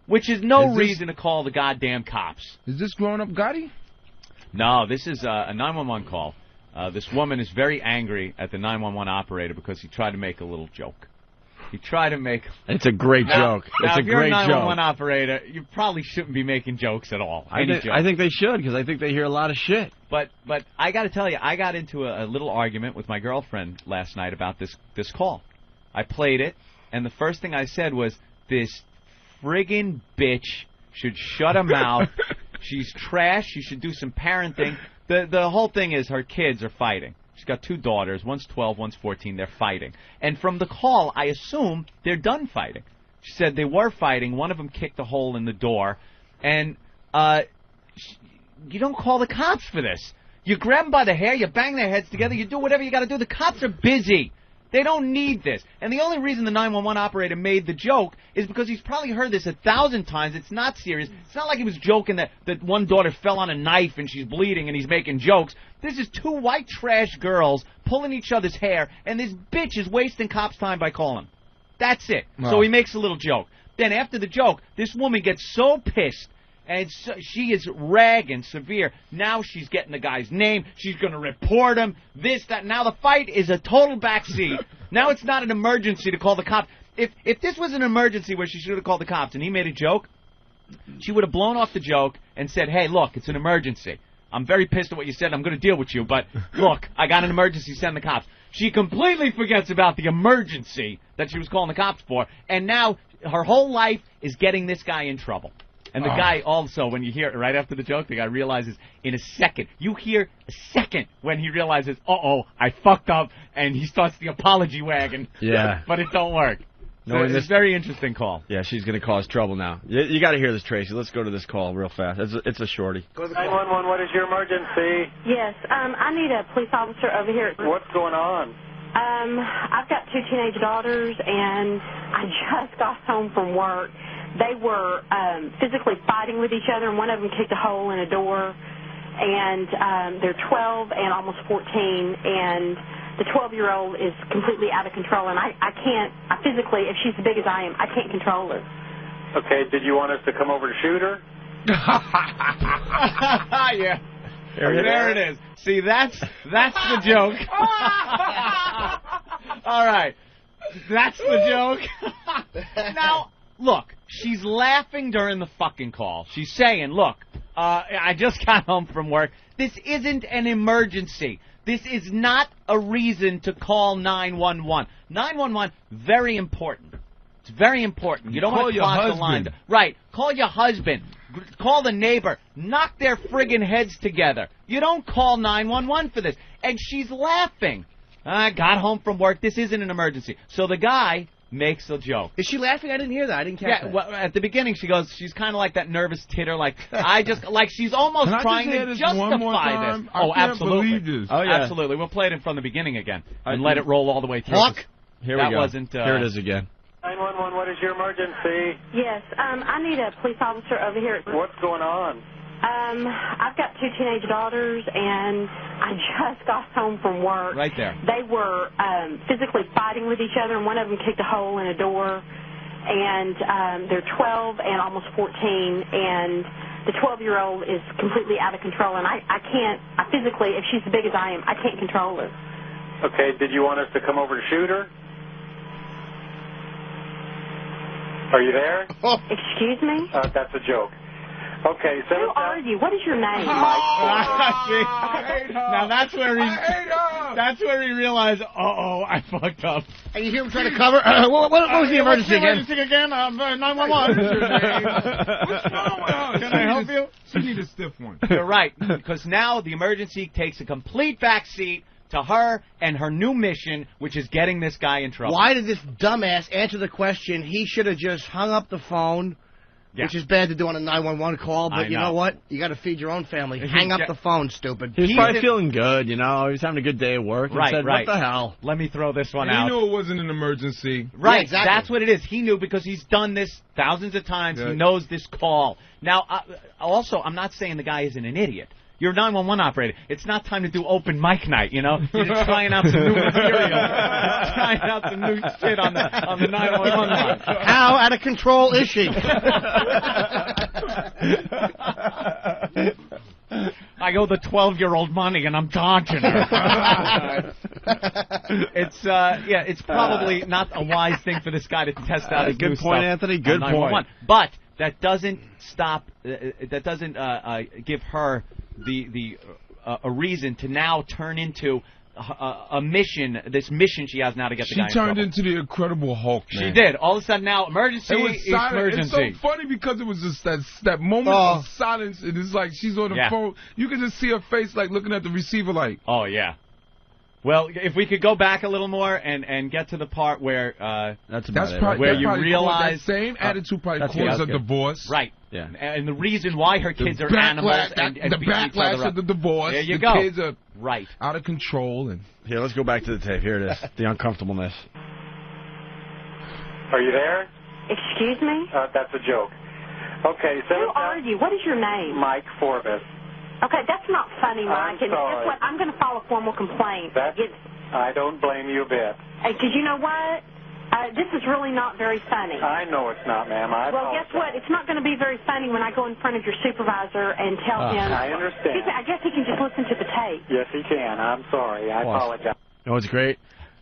which is no reason to call the goddamn cops. Is this Grown Up Gotti? No, this is a 911 call. This woman is very angry at the 911 operator because he tried to make a little joke. It's a great joke. Now, it's a if you're great a 911 joke. operator, you probably shouldn't be making jokes at all. I think they should because I think they hear a lot of shit. But I got to tell you, I got into a little argument with my girlfriend last night about this call. I played it, and the first thing I said was, this friggin' bitch should shut her mouth. She's trash. She should do some parenting. The whole thing is her kids are fighting. She's got 2 daughters. One's 12, one's 14. They're fighting. And from the call, I assume they're done fighting. She said they were fighting. One of them kicked a hole in the door. And you don't call the cops for this. You grab them by the hair. You bang their heads together. You do whatever you got to do. The cops are busy. They don't need this. And the only reason the 911 operator made the joke is because he's probably heard this 1,000 times. It's not serious. It's not like he was joking that one daughter fell on a knife and she's bleeding and he's making jokes. This is two white trash girls pulling each other's hair, and this bitch is wasting cops' time by calling. That's it. Oh. So he makes a little joke. Then after the joke, this woman gets so pissed, and so, she is ragging severe. Now she's getting the guy's name. She's going to report him. This, that. Now the fight is a total backseat. Now it's not an emergency to call the cops. If this was an emergency where she should have called the cops and he made a joke, she would have blown off the joke and said, hey, look, it's an emergency. I'm very pissed at what you said. I'm going to deal with you. But, look, I got an emergency. Send the cops. She completely forgets about the emergency that she was calling the cops for. And now her whole life is getting this guy in trouble. And the guy also, when you hear it right after the joke, the guy realizes in a second. You hear a second when he realizes, uh-oh, I fucked up, and he starts the apology wagon. Yeah. But it don't work. So it's a very interesting call. Yeah, she's going to cause trouble now. You got to hear this, Tracy. Let's go to this call real fast. It's a shorty. 911, what is your emergency? Yes, I need a police officer over here. What's going on? I've got 2 teenage daughters, and I just got home from work. They were physically fighting with each other, and one of them kicked a hole in a door. And they're 12 and almost 14, and the 12-year-old is completely out of control. And I physically, if she's as big as I am, I can't control her. Okay, did you want us to come over to shoot her? Yeah. There it is. See, that's the joke. All right. That's the joke. Now, look, she's laughing during the fucking call. She's saying, look, I just got home from work. This isn't an emergency. This is not a reason to call 911. 911, very important. It's very important. You don't want to cross the line. Right. Call your husband. Call the neighbor. Knock their friggin' heads together. You don't call 911 for this. And she's laughing. I got home from work. This isn't an emergency. So the guy makes a joke. Is she laughing? I didn't hear that. I didn't catch that. Well, at the beginning she goes, she's kind of like that nervous titter, like she's almost trying to justify this. Oh, absolutely. This. Oh, yeah. Absolutely. We'll play it in from the beginning again and let it roll all the way through. Here we go. Here it is again. 911, what is your emergency? Yes, I need a police officer over here. What's going on? I've got 2 teenage daughters, and I just got home from work. Right there. They were physically fighting with each other, and one of them kicked a hole in a door. And they're 12 and almost 14, and the 12-year-old is completely out of control. And I physically, if she's as big as I am, I can't control her. Okay, did you want us to come over to shoot her? Are you there? Excuse me? That's a joke. Okay, so... Who are you? What is your name? Now that's where he realized, uh-oh, I fucked up. And you hear him trying to cover? What was the emergency again? 911. What's wrong with her? Can I help you? She need a stiff one. You're right, because now the emergency takes a complete backseat to her and her new mission, which is getting this guy in trouble. Why did this dumbass answer the question? He should have just hung up the phone, which is bad to do on a 911 call, but you know what? You got to feed your own family. Hang up the phone, stupid. He was probably feeling good, you know. He was having a good day at work. And said, what the hell? Let me throw this one out. He knew it wasn't an emergency. Right, yeah, exactly. That's what it is. He knew because he's done this thousands of times. Yeah. He knows this call. Now, also, I'm not saying the guy isn't an idiot. You're a 911 operator. It's not time to do open mic night, you know? You're just trying out some new material. Trying out some new shit on the 911 line. How out of control is she? I owe the 12-year-old money, and I'm dodging her. It's probably not a wise thing for this guy to test out his new stuff. Good point, Anthony. Good point. But that doesn't stop. That doesn't give her a reason to now turn into a mission. This mission she has now to get the guy in trouble. She turned into the Incredible Hulk. Man. She did. All of a sudden now, emergency. Emergency. It's so funny because it was just that moment of silence. And it's like she's on the phone. You can just see her face like looking at the receiver like. Oh yeah. Well, if we could go back a little more and get to the part where that's where you realize that same attitude probably caused a divorce. Right. Yeah. And the reason why her kids are animals and the backlash of the divorce. There you the go. Kids are right out of control. And here, let's go back to the tape. Here it is. The uncomfortableness. Are you there? Excuse me? That's a joke. Okay. Who are you? What is your name? Mike Forbes. Okay, that's not funny, Mike. I'm sorry. Guess what? I'm going to file a formal complaint. I don't blame you a bit. Because you know what? This is really not very funny. I know it's not, ma'am. Well, guess what? It's not going to be very funny when I go in front of your supervisor and tell him. I understand. I guess he can just listen to the tape. Yes, he can. I'm sorry. I apologize. You know what's great?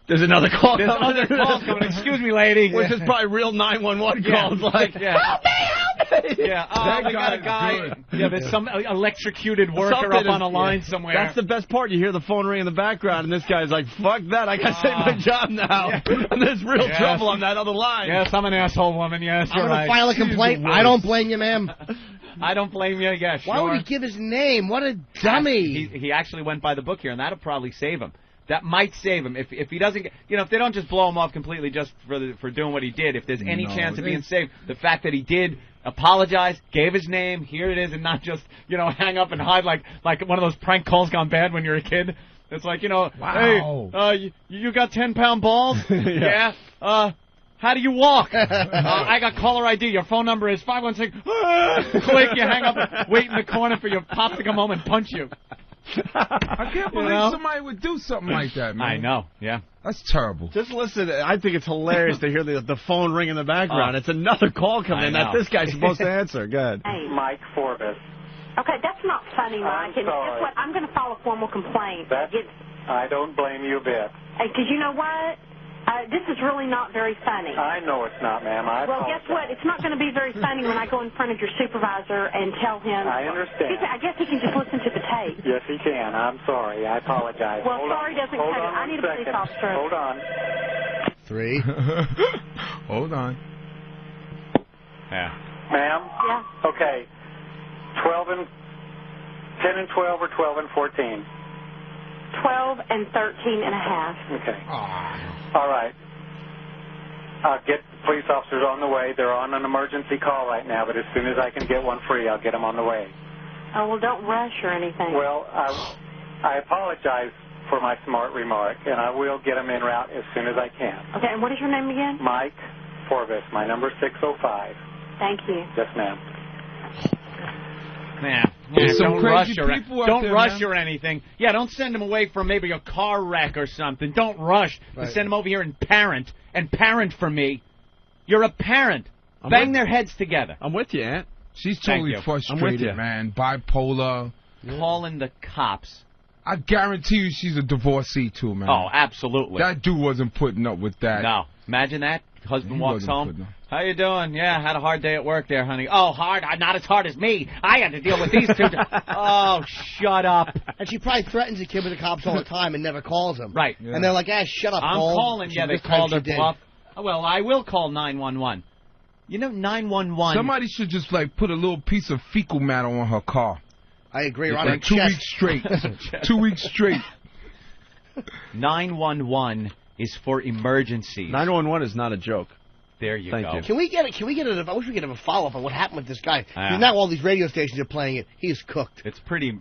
There's another call. There's other calls coming. Excuse me, lady. Which is probably real 911 calls. Like, help me, help me. Yeah. Oh, they got a guy. Yeah, there's some electrocuted worker up on a line somewhere. That's the best part. You hear the phone ring in the background, and this guy's like, fuck that. I got to save my job now. And there's real trouble on that other line. Yes, I'm an asshole woman. Yes, you're right. I'm going to file a complaint. I don't blame you, ma'am. I don't blame you. Yeah, sure. Why would he give his name? What a dummy. He actually went by the book here, and that'll probably save him. That might save him if he doesn't get, if they don't just blow him off completely just for doing what he did. If there's any chance of being saved, the fact that he did apologize, gave his name, here it is, and not just hang up and hide like one of those prank calls gone bad when you're a kid. It's like wow. Hey, you got 10-pound balls? Yeah. How do you walk? I got caller ID. Your phone number is 516. Quick, you hang up, wait in the corner for your pop to come home and punch you. I can't believe somebody would do something like that, man. I know, yeah. That's terrible. Just listen. I think it's hilarious to hear the phone ring in the background. It's another call coming in that this guy's supposed to answer. Go ahead. Hey. Mike Forbes. Okay, that's not funny, Mike. I'm sorry. Guess what? I'm going to file a formal complaint. I don't blame you a bit. Because you know what? This is really not very funny. I know it's not, ma'am. Well, guess what? It's not going to be very funny when I go in front of your supervisor and tell him. I understand. I guess he can just listen to the tape. Yes, he can. I'm sorry. I apologize. Well, sorry doesn't cut it. I need a police officer. Hold on. 3. Hold on. Yeah. Ma'am? Yeah. Okay. 10 and 12 or 12 and 14? 12 and 13 and a half. Okay. All right. I'll get police officers on the way. They're on an emergency call right now, but as soon as I can get one free, I'll get them on the way. Oh, well, don't rush or anything. Well, I apologize for my smart remark, and I will get them en route as soon as I can. Okay, and what is your name again? Mike Forbes. My number 605. Thank you. Yes, ma'am. There's some don't crazy rush people out Don't there, rush man. or anything. Yeah, don't send him away for maybe a car wreck or something. Don't rush. Right. Send him over here and parent for me. You're a parent. Bang their heads together. I'm with you, Aunt. She's totally I'm with frustrated, you. man. Bipolar. Calling the cops. I guarantee you she's a divorcee, too, man. Oh, absolutely. That dude wasn't putting up with that. No. Imagine that. Husband He walks wasn't home. putting up. How you doing? Yeah, had a hard day at work there, honey. Oh, hard? Not as hard as me. I had to deal with these two. Oh, shut up. And she probably threatens the kid with the cops all the time and never calls him. Right. And they're like, shut up, I'm Paul. calling. Yeah, they This time called her she did. bluff. Well, I will call 911. 911. Somebody should just, put a little piece of fecal matter on her car. I agree. It's On her like 2 chest. weeks straight. 2 weeks straight. 911 is for emergencies. 911 is not a joke. There you Thank go. you. Can we get I wish we could have a follow-up on what happened with this guy. Yeah. Now all these radio stations are playing it. He's cooked. It's pretty,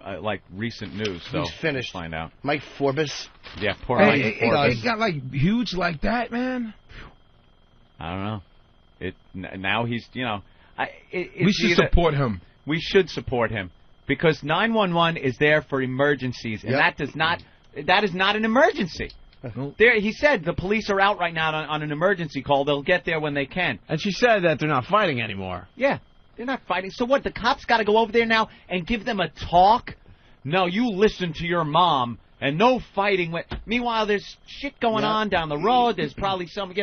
recent news, so He's finished. Find out. Mike Forbes. Yeah, poor Hey, Mike Forbes. it got, huge like that, man. I don't know. Now he's, We should support him. We should support him because 911 is there for emergencies, and that is not an emergency. There, he said the police are out right now on an emergency call. They'll get there when they can. And she said that they're not fighting anymore. Yeah, they're not fighting. So what? The cops got to go over there now and give them a talk? No, you listen to your mom and no fighting. Meanwhile, there's shit going on down the road. There's probably some,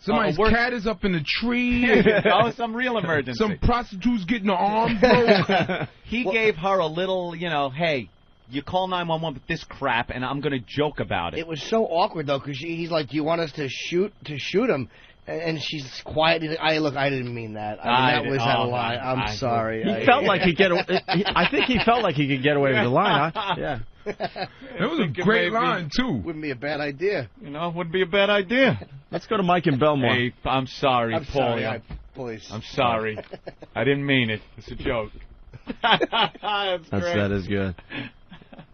Somebody's cat is up in the tree. Oh, some real emergency. Some prostitutes getting their arm broke. He gave her a little, hey, you call 911 with this crap, and I'm going to joke about it. It was so awkward, though, because he's like, do you want us to shoot him? And she's quiet. I didn't mean that. I mean, that was out of line. I'm sorry. He felt like he'd get. I think he felt like he could get away with the line. Yeah. It was a great line too. Wouldn't be a bad idea. You know, it wouldn't be a bad idea. Let's go to Mike in Belmore. Hey, I'm sorry, Paul. Please. I'm sorry. I didn't mean it. It's a joke. That is good.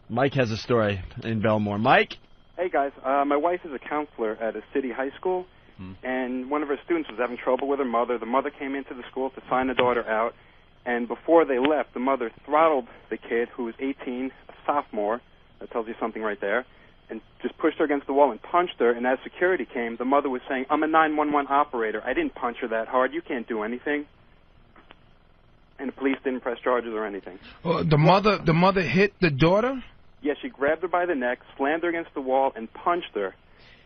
Mike has a story in Belmore. Mike? Hey, guys. My wife is a counselor at a city high school, and one of her students was having trouble with her mother. The mother came into the school to sign the daughter out, and before they left, the mother throttled the kid, who was 18, a sophomore. That tells you something right there. And just pushed her against the wall and punched her, and as security came, the mother was saying, I'm a 911 operator. I didn't punch her that hard. You can't do anything. And the police didn't press charges or anything. The mother hit the daughter? Yeah, she grabbed her by the neck, slammed her against the wall, and punched her.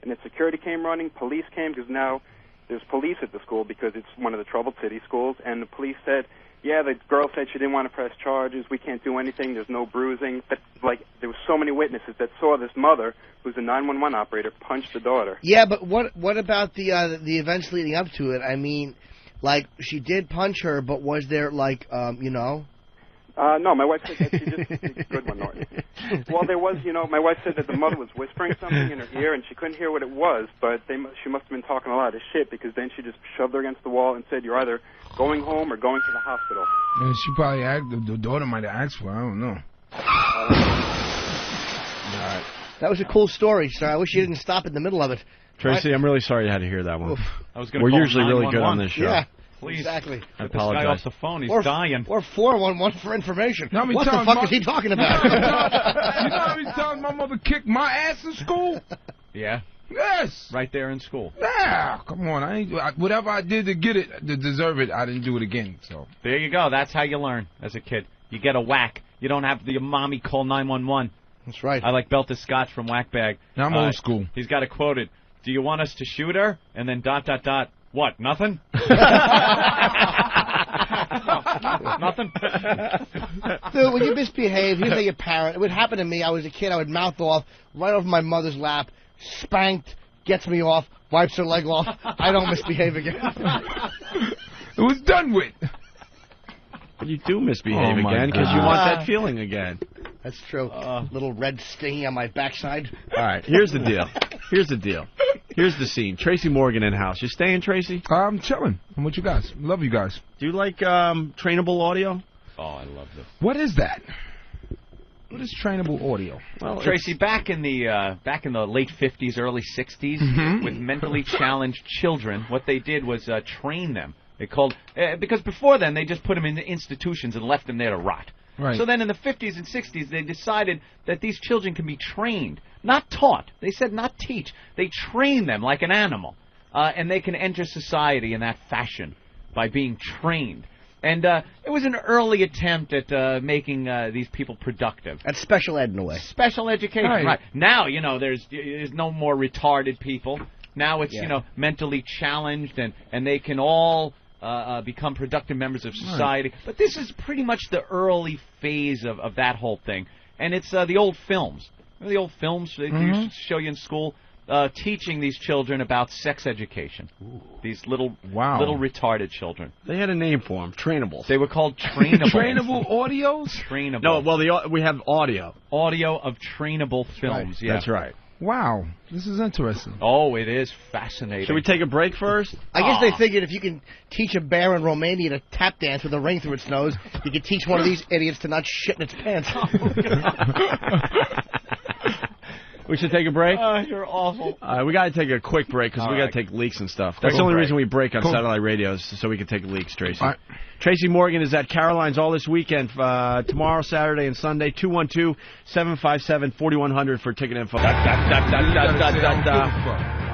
And the security came running, police came, because now there's police at the school because it's one of the troubled city schools, and the police said, yeah, the girl said she didn't want to press charges, we can't do anything, there's no bruising. But, like, there were so many witnesses that saw this mother, who's a 911 operator, punch the daughter. Yeah, but what about the events leading up to it? I mean, like, she did punch her, but was there, like, you know? No, my wife said that she just... Good one, Norton. Well, there was, you know, my wife said that the mother was whispering something in her ear, and she couldn't hear what it was, but she must have been talking a lot of shit, because then she just shoved her against the wall and said, you're either going home or going to the hospital. And she probably the daughter might have asked for it. I don't know. All right. That was a cool story, sir. I wish you didn't stop in the middle of it. Tracy, I'm really sorry you had to hear that one. Oof. We're usually really good on this show. Yeah. Please. Exactly. I Get this guy apologize. off the phone. He's dying. Or 411 for information. You know what the fuck is he talking about? You know how many times my mother kicked my ass in school? Yeah. Yes. Right there in school. Yeah. Come on. Whatever I did to get it, to deserve it, I didn't do it again. So there you go. That's how you learn as a kid. You get a whack. You don't have your mommy call 911. That's right. I like Belter Scotch from Whackbag. Now I'm old school. He's got it quoted. Do you want us to shoot her? And then ... What? Nothing? Nothing? Dude, when you misbehave, here's how your parent. It would happen to me. I was a kid. I would mouth off right over my mother's lap, spanked, gets me off, wipes her leg off. I don't misbehave again. It was done with. But you do misbehave again because you want that feeling again. That's true. Little red stingy on my backside. All right, here's the deal. Here's the scene. Tracy Morgan in house. You staying, Tracy? I'm chilling. I'm with you guys. Love you guys. Do you like trainable audio? Oh, I love this. What is that? What is trainable audio? Well, Tracy, back in the late 50s, early 60s, with mentally challenged children, what they did was train them. They called because before then they just put them in institutions and left them there to rot. Right. So then in the 50s and 60s they decided that these children can be trained, not taught. They said not teach. They train them like an animal, and they can enter society in that fashion by being trained. And it was an early attempt at making these people productive. That's special ed in a way. Special education, right. Now, you know, there's no more retarded people. Now it's, you know, mentally challenged, and they can all become productive members of society. Right. But this is pretty much the early phase of that whole thing. And it's the old films. You know, the old films they used to show you in school, teaching these children about sex education. Ooh. These little retarded children. They had a name for them, trainables. They were called trainables. Trainable audios? Trainable. No, well, we have audio. Audio of trainable films, yeah. That's right. Wow, this is interesting. Oh, it is fascinating. Should we take a break first? I guess they figured if you can teach a bear in Romania to tap dance with a ring through its nose, you could teach one of these idiots to not shit in its pants. We should take a break? You're awful. We got to take a quick break because we got to take leaks and stuff. That's the only reason we break on satellite radios, so we can take leaks, Tracy. Right. Tracy Morgan is at Caroline's all this weekend, tomorrow, Saturday, and Sunday. 212-757-4100 for ticket info.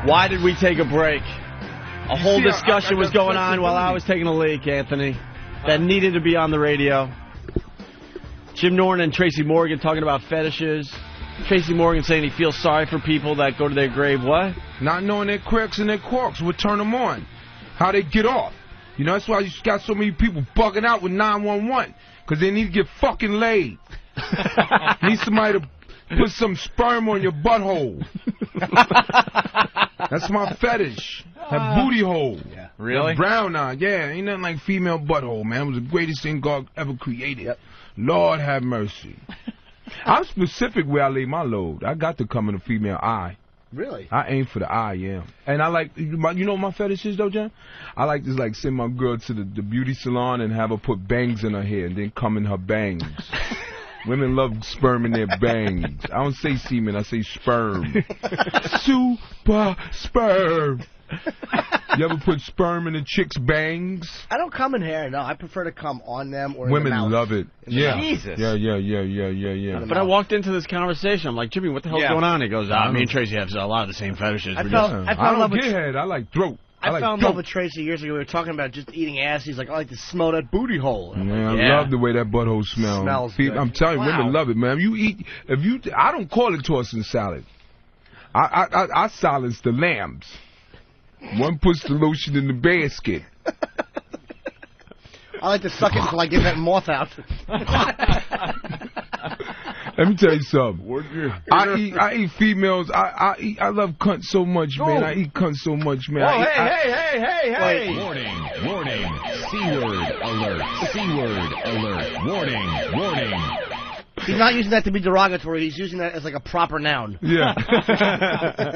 Why did we take a break? A whole discussion was going on while I was taking a leak, Anthony, that needed to be on the radio. Jim Norton and Tracy Morgan talking about fetishes. Tracy Morgan saying he feels sorry for people that go to their grave. What? Not knowing their quirks and their quirks would turn them on. How they get off. You know, that's why you got so many people bugging out with 911. Because they need to get fucking laid. Need somebody to put some sperm on your butthole. That's my fetish. That booty hole. Yeah. Really? That brown eye. Yeah, ain't nothing like female butthole, man. It was the greatest thing God ever created. Yep. Lord have mercy. I'm specific where I lay my load. I got to come in a female eye. Really? I aim for the eye, yeah. And I like, you know what my fetish is, though, John? I like to, like, send my girl to the beauty salon and have her put bangs in her hair and then come in her bangs. Women love sperm in their bangs. I don't say semen, I say sperm. Super sperm. You ever put sperm in a chick's bangs? I don't come in hair, no. I prefer to come on them or in Women the mouth. love it. Yeah. Jesus. Yeah. But I walked into this conversation. I'm like, Jimmy, what the hell's going on? He goes, me and Tracy have a lot of the same fetishes. I don't get head. I like throat. I fell in love with Tracy years ago. We were talking about just eating ass. He's like, I like to smell that booty hole. I love the way that butthole smells. Smells good. I'm telling you, women love it, man. I don't call it tossing salad. I silence the lambs. One puts the lotion in the basket. I like to suck it until I get that moth out. Let me tell you something. I eat females. I love cunt so much, man. I eat cunt so much, man. Oh, hey. Warning. C-word alert. Warning. He's not using that to be derogatory. He's using that as like a proper noun. Yeah.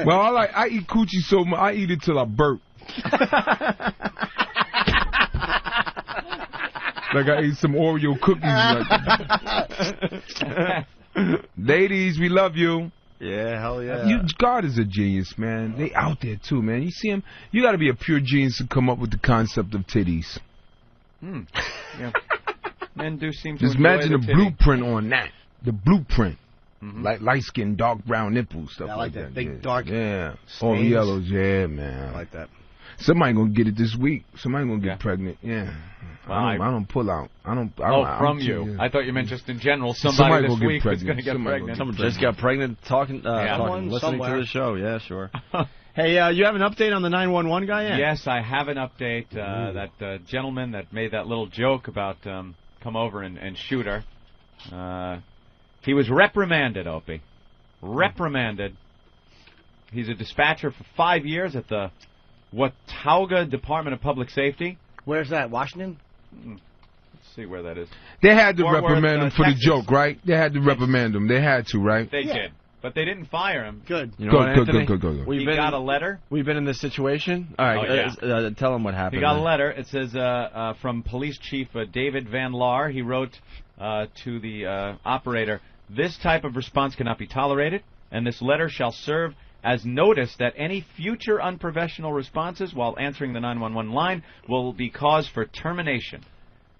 Well, I eat coochie so much. I eat it till I burp. Like I ate some Oreo cookies. Ladies, we love you. Yeah, hell yeah. God is a genius, man. They out there too, man. You see him? You got to be a pure genius to come up with the concept of titties. Yeah. Men do seem to just enjoy imagine the titty. blueprint on that. The blueprint. Like light skin, dark brown nipples, stuff I like that. Big, yeah. dark All stains. yellows, yeah, man. I like that. Somebody gonna get it this week. Somebody gonna get pregnant. Yeah. Well, I don't pull out. From you. I thought you meant just in general. Somebody this week is going to get pregnant. Someone just got pregnant listening to the show. Yeah, sure. Hey, you have an update on the 911 guy yet? Yes, I have an update. That gentleman that made that little joke about come over and shoot her, he was reprimanded, Opie. Reprimanded. He's a dispatcher for 5 years at the Watauga Department of Public Safety. Where's that? Washington? Let's see where that is. They had to Fort reprimand Worth, him for Texas. the joke, right? They had to reprimand him. They had to, right? They did. But they didn't fire him. Good. You know Good. He got a letter. We've been in this situation. All right, tell him what happened. He got a letter. It says from Police Chief David Van Laar. He wrote to the operator, "This type of response cannot be tolerated, and this letter shall serve as notice that any future unprofessional responses while answering the 911 line will be cause for termination."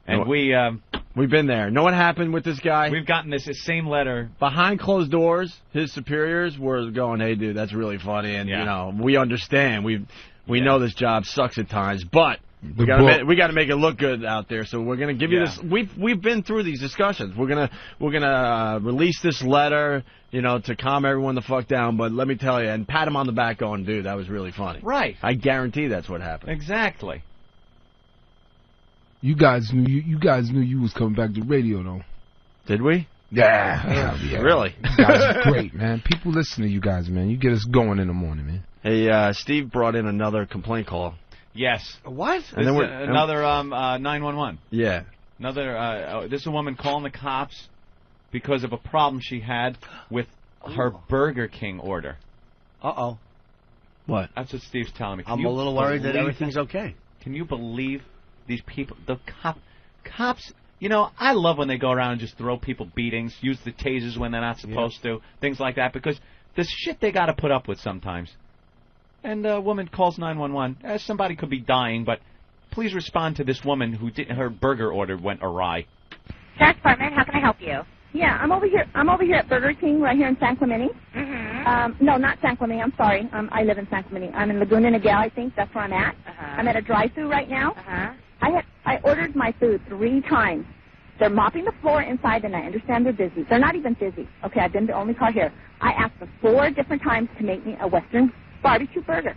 And we've been there. Know what happened with this guy? We've gotten this same letter. Behind closed doors, his superiors were going, "Hey, dude, that's really funny, and you know, we understand. We know this job sucks at times, but we got to make it look good out there. So we're gonna give you this. We've been through these discussions. We're gonna release this letter, you know, to calm everyone the fuck down. But let me tell you, and pat him on the back, going, dude, that was really funny. Right. I guarantee that's what happened. Exactly. You guys knew you was coming back to radio, though. Did we? Yeah. Really? You guys are great, man. People listen to you guys, man. You get us going in the morning, man. Hey, Steve brought in another complaint call. Yes. What? And then another 911. Yeah. This is a woman calling the cops because of a problem she had with her Burger King order. Uh-oh. What? That's what Steve's telling me. I'm a little worried that everything's okay. Can you believe these people, the cops, you know, I love when they go around and just throw people beatings, use the tasers when they're not supposed to, things like that, because there's shit they got to put up with sometimes. And a woman calls 911. Somebody could be dying, but please respond to this woman who her burger order went awry. Sheriff's Department, how can I help you? Yeah, I'm over here at Burger King right here in San Clemente. Mm-hmm. No, not San Clemente. I'm sorry. I live in San Clemente. I'm in Laguna Niguel, I think. That's where I'm at. I'm at a drive-thru right now. I ordered my food 3 times. They're mopping the floor inside, and I understand they're busy. They're not even busy. Okay, I've been the only car here. I asked them 4 different times to make me a Western barbecue burger.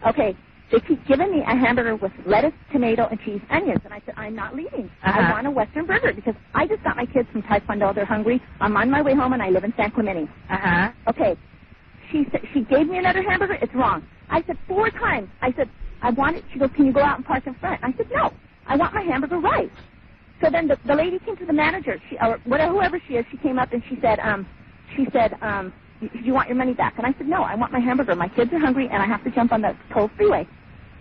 Okay, they keep giving me a hamburger with lettuce, tomato, and cheese, onions, and I said, I'm not leaving. I want a Western burger because I just got my kids from Taekwondo. They're hungry. I'm on my way home, and I live in San Clemente. Okay, she gave me another hamburger. It's wrong. I said 4 times. I said, She goes, can you go out and park in front? I said, no, I want my hamburger right. So then the lady came to the manager, whoever she is, she came up and she said, you want your money back? And I said, no, I want my hamburger. My kids are hungry and I have to jump on the toll freeway.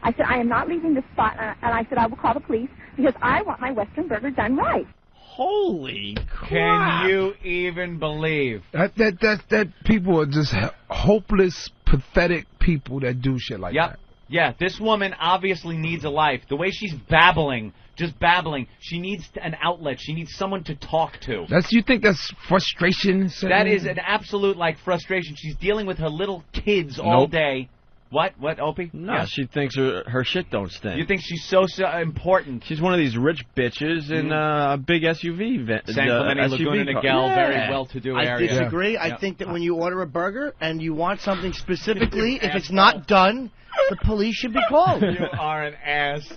I said, I am not leaving this spot. And I said, I will call the police because I want my Western burger done right. Holy crap. Can you even believe? That people are just hopeless, pathetic people that do shit like that. Yeah, this woman obviously needs a life. The way she's babbling, just babbling, she needs an outlet. She needs someone to talk to. You think that's frustration? That is an absolute, frustration. She's dealing with her little kids all day. What, Opie? No, she thinks her shit don't stink. You think she's so important? She's one of these rich bitches in a big SUV. San Clemente, Laguna Niguel, very well-to-do area. I disagree. Yeah. I think that when you order a burger and you want something specifically, if it's not done, the police should be called. You are an ass.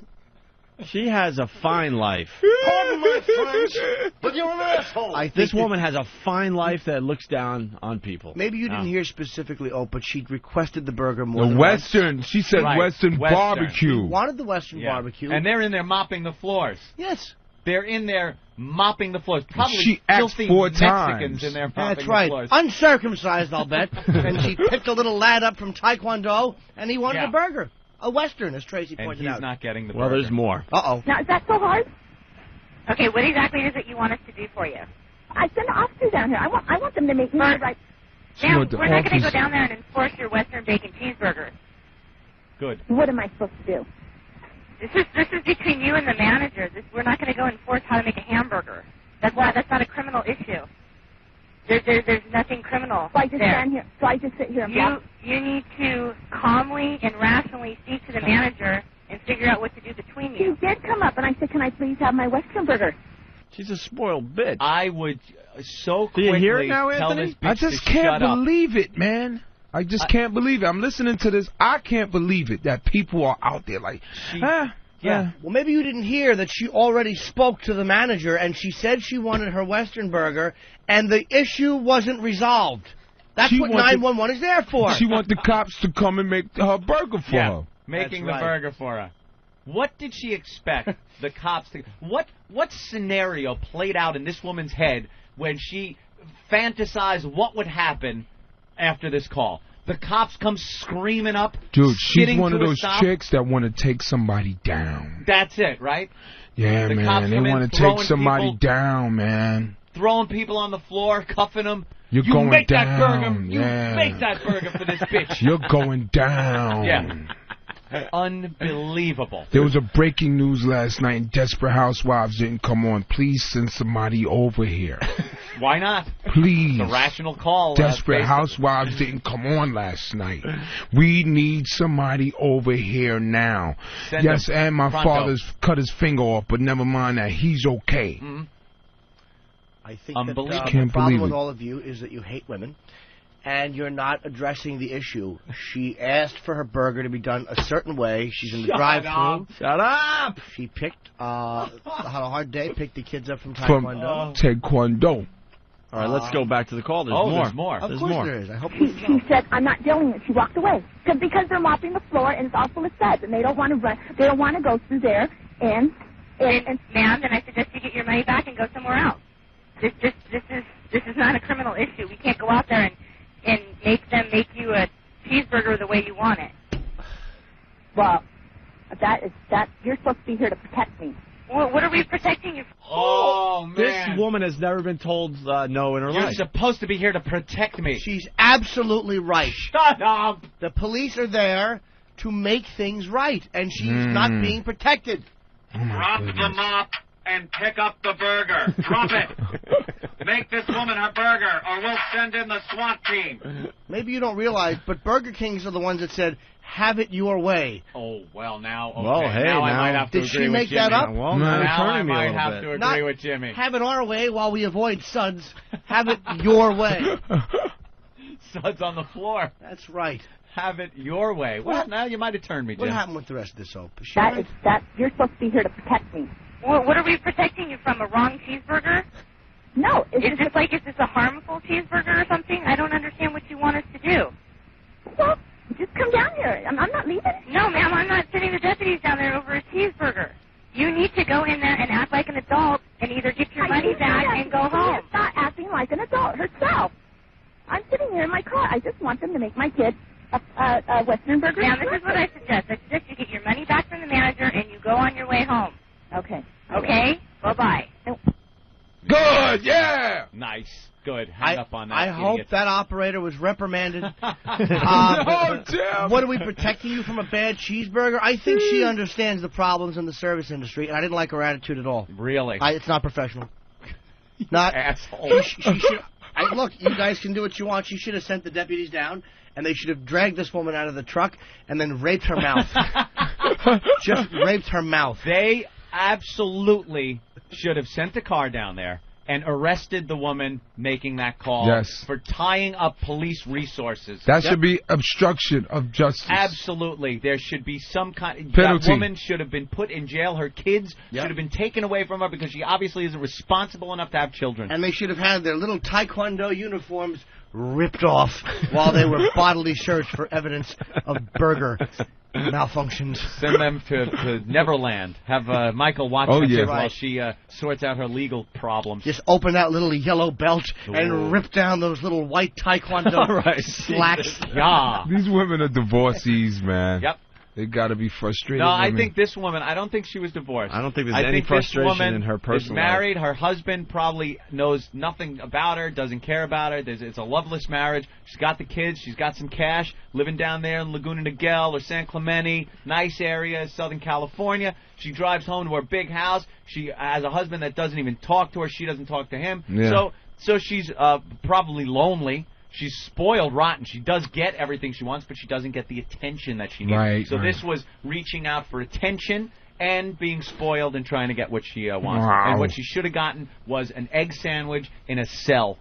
She has a fine life. Pardon my French, but you're an asshole. This woman has a fine life that looks down on people. Maybe you didn't hear specifically, but she requested the burger more than Western. once. She said Western barbecue. She wanted the Western barbecue. And they're in there mopping the floors. Yes. They're in there mopping the floors. Probably she asked filthy 4 Mexicans times. in there mopping That's right. the floors. Uncircumcised, I'll bet. And she picked a little lad up from Taekwondo, and he wanted a burger. A Western, as Tracy pointed out. And he's not getting the burger. Well, there's more. Uh-oh. Now, is that so hard? Okay, what exactly is it you want us to do for you? I send the officer down here. I want them to make me right. Now, we're not going to go down there and enforce your Western bacon cheeseburger. Good. What am I supposed to do? This is between you and the manager. We're not going to go enforce how to make a hamburger. That's not a criminal issue. There's nothing criminal. So I just stand here. So I just sit here and block. You need to calmly and rationally speak to the manager and figure out what to do between you. She did come up and I said, "Can I please have my Western burger?" She's a spoiled bitch. I would so Do you quickly hear it now, tell Anthony? this bitch I just to can't shut up. believe it, man. I just can't believe it. I'm listening to this. I can't believe it that people are out there like, Yeah. Well, maybe you didn't hear that she already spoke to the manager, and she said she wanted her Western burger, and the issue wasn't resolved. That's what 911 is there for. She want the cops to come and make her burger for her. Making the burger for her. What did she expect the cops to... What scenario played out in this woman's head when she fantasized what would happen after this call? The cops come screaming up. Dude, she's one of to a those stop. chicks that want to take somebody down. That's it, right? Yeah, The cops man. They come in want to throwing take somebody people- down, man. Throwing people on the floor, cuffing them. You're you going make down. that burger. Yeah. You make that burger for this bitch. You're going down. Yeah. Unbelievable. There was a breaking news last night, and Desperate Housewives didn't come on. Please send somebody over here. Why not? Please. It's a rational call. Desperate Housewives didn't come on last night. We need somebody over here now. Send yes, them and my pronto. father's cut his finger off, but never mind that. He's okay. Mm-hmm. I think that Unbelievable. the Can't problem believe with it. all of you is that you hate women, and you're not addressing the issue. She asked for her burger to be done a certain way. She's in the drive-thru. Shut up! She picked, had a hard day, picked the kids up from From Taekwondo. Taekwondo. All right, let's go back to the call. There's more. There's more. Of There's course more. there is. I hope She said, "I'm not dealing with it." She walked away because they're mopping the floor and it's all full of suds and they don't want to run. They don't want to go through there and Ma'am, then I suggest you get your money back and go somewhere else. This is not a criminal issue. We can't go out there and make them make you a cheeseburger the way you want it. Well, that you're supposed to be here to protect me. What are we protecting you for? Oh, man. This woman has never been told no in her You're life. supposed to be here to protect me. She's absolutely right. Shut up. The police are there to make things right, and she's not being protected. Drop the mop and pick up the burger. Drop it. Make this woman her burger, or we'll send in the SWAT team. Maybe you don't realize, but Burger Kings are the ones that said, "Have it your way." Oh, well, now, okay. Well, hey, now I now- might have to Did she agree make with that Jimmy. up? Well, No. now you're Now I turning me a might little have bit. to agree Not with Jimmy. Have it our way while we avoid suds. Have it your way. Suds on the floor. That's right. Have it your way. Well, now you might have turned me, Jim. What happened with the rest of the soap? Is she right? You're supposed to be here to protect me. What are we protecting you from? A wrong cheeseburger? No, Is this a harmful cheeseburger or something? I don't understand what you want us to do. Well, just come down here. I'm not leaving. No, ma'am, I'm not sending this I just want them to make my kid a Western burger. Now, this is what I suggest. I suggest you get your money back from the manager and you go on your way home. Okay. Okay? Bye-bye. Good, yeah! Nice. Good. Hang up on that. I hope that operator was reprimanded. No, Jim! What, are we protecting you from a bad cheeseburger? I think she understands the problems in the service industry, and I didn't like her attitude at all. Really? It's not professional. Not asshole. She should, look, you guys can do what you want. She should have sent the deputies down, and they should have dragged this woman out of the truck and then raped her mouth. Just raped her mouth. They absolutely should have sent the car down there and arrested the woman making that call for tying up police resources. That should be obstruction of justice. Absolutely. There should be some kind... Penalty. That woman should have been put in jail. Her kids should have been taken away from her because she obviously isn't responsible enough to have children. And they should have had their little taekwondo uniforms ripped off while they were bodily searched for evidence of burger malfunctions. Send them to Neverland. Have Micheal watch her while she sorts out her legal problems. Just open that little yellow belt and rip down those little white taekwondo slacks. Yeah. These women are divorcees, man. Yep. They got to be frustrated. No, I think this woman, I don't think she was divorced. I don't think there's any frustration in her personal life. She's married. Her husband probably knows nothing about her, doesn't care about her. It's a loveless marriage. She's got the kids. She's got some cash, living down there in Laguna Niguel or San Clemente, nice area, Southern California. She drives home to her big house. She has a husband that doesn't even talk to her. She doesn't talk to him. Yeah. So she's probably lonely. She's spoiled rotten. She does get everything she wants, but she doesn't get the attention that she needs. Right, so this was reaching out for attention and being spoiled and trying to get what she wants. Wow. And what she should have gotten was an egg sandwich in a cell.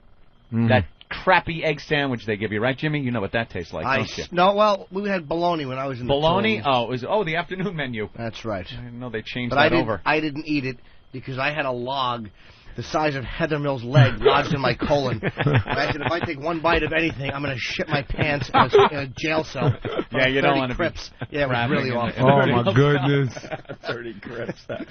That crappy egg sandwich they give you, right, Jimmy? You know what that tastes like, don't you? No, well, we had bologna when I was in bologna? the Oh, it was the afternoon menu. That's right. I didn't know they changed but that over. I didn't eat it because I had a log the size of Heather Mill's leg lodged in my colon. And I said, if I take one bite of anything, I'm going to shit my pants in a jail cell. Yeah, you don't want to Crips. be. Yeah, it was really awful. Oh, my goodness. 30 Crips. I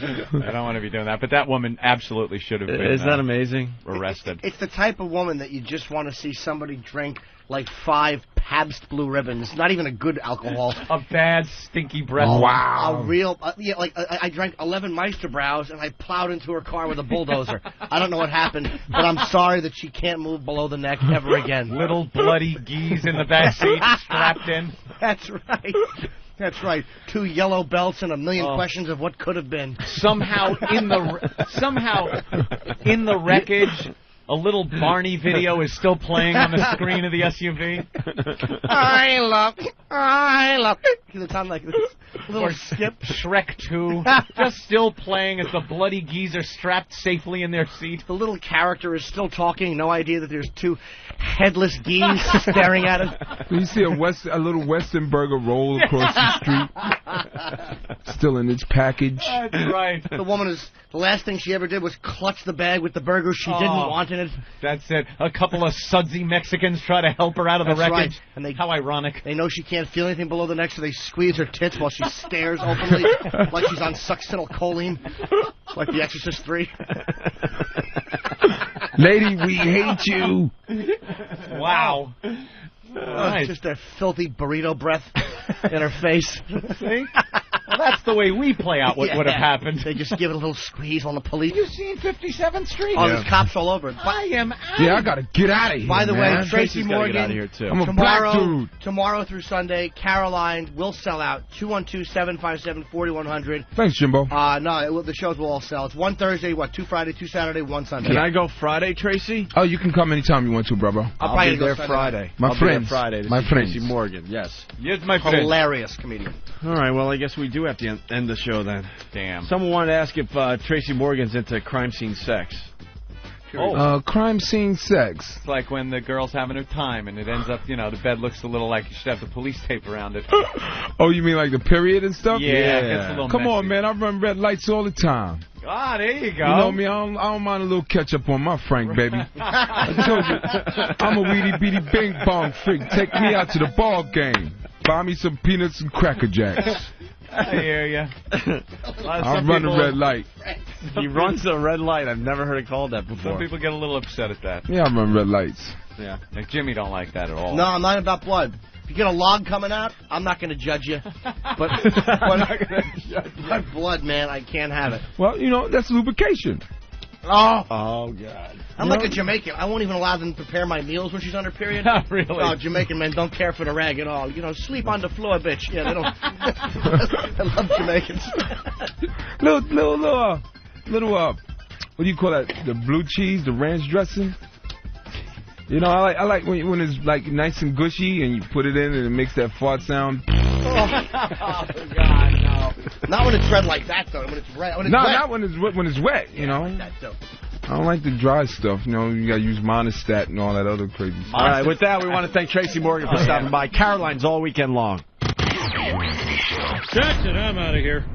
don't want to be doing that. But that woman absolutely should have been Isn't that amazing? Arrested. It's the type of woman that you just want to see somebody drink like 5 Pabst Blue Ribbons. Not even a good alcohol. A bad, stinky breath. Oh, wow. A real... I drank 11 Meisterbrows, and I plowed into her car with a bulldozer. I don't know what happened, but I'm sorry that she can't move below the neck ever again. Little bloody geese in the back seat strapped in. That's right. That's right. 2 yellow belts and a million questions of what could have been. Somehow in the wreckage, a little Barney video is still playing on the screen of the SUV. I love. Does it sound like this? Little skip. Shrek 2, just still playing as the bloody geese are strapped safely in their seat. The little character is still talking. No idea that there's 2 headless geese staring at him. You see a little Western burger roll across the street, still in its package. That's right. The woman the last thing she ever did was clutch the bag with the burger she didn't want in it. That's it. A couple of sudsy Mexicans try to help her out of the wreckage. Right. And how ironic. They know she can't feel anything below the neck, so they squeeze her tits while she stares openly like she's on succinylcholine, like The Exorcist 3. Lady, we hate you. Wow. Nice. Just a filthy burrito breath in her face. See? Well, that's the way we play out what would have happened. They just give it a little squeeze on the police. You seen 57th Street? Oh, there's cops all over. I am out. Yeah, I got to get out of here. By the way, Tracy Morgan, get out of here too. I'm a black dude. Tomorrow through Sunday, Caroline will sell out. 212-757-4100. Thanks, Jimbo. No, the shows will all sell. It's 1 Thursday, 2 Friday, 2 Saturday, 1 Sunday. Can I go Friday, Tracy? Oh, you can come anytime you want to, brother. I'll probably be there Friday. My friends. Friday. My friends. Tracy Morgan, yes. Yes, my friend. Hilarious comedian. All right, well, I guess we do have to end the show then. Damn. Someone wanted to ask if Tracy Morgan's into crime scene sex. Crime scene sex. It's like when the girl's having her time and it ends up, the bed looks a little like you should have the police tape around it. Oh, you mean like the period and stuff? Yeah. It's a little Come messy. on, man. I run red lights all the time. Ah, there you go. You know me, I don't mind a little ketchup on my Frank, baby. I told you, I'm a weedy beady bing bong freak. Take me out to the ball game. Buy me some peanuts and Cracker Jacks. I hear you. I'll run a red light. He runs a red light. I've never heard it called that before. Some people get a little upset at that. Yeah, I run red lights. Yeah. Like Jimmy don't like that at all. No, I'm not about blood. If you get a log coming out, I'm not going to judge you. But blood, man, I can't have it. Well, you know, that's lubrication. Oh, God. I'm like a Jamaican. I won't even allow them to prepare my meals when she's on her period. Really? No, Jamaican men don't care for the rag at all. You know, sleep on the floor, bitch. Yeah, they don't. I love Jamaicans. little, what do you call that? The blue cheese, the ranch dressing. You know, I like when it's like nice and gushy and you put it in and it makes that fart sound. Oh God, no! Not when it's red like that, though. When it's red. Not when it's wet. You know. Like that, too. I don't like the dry stuff. You know, you gotta use Monistat and all that other crazy stuff. All right, with that, we want to thank Tracy Morgan for stopping by. Caroline's all weekend long. Jackson, I'm out of here.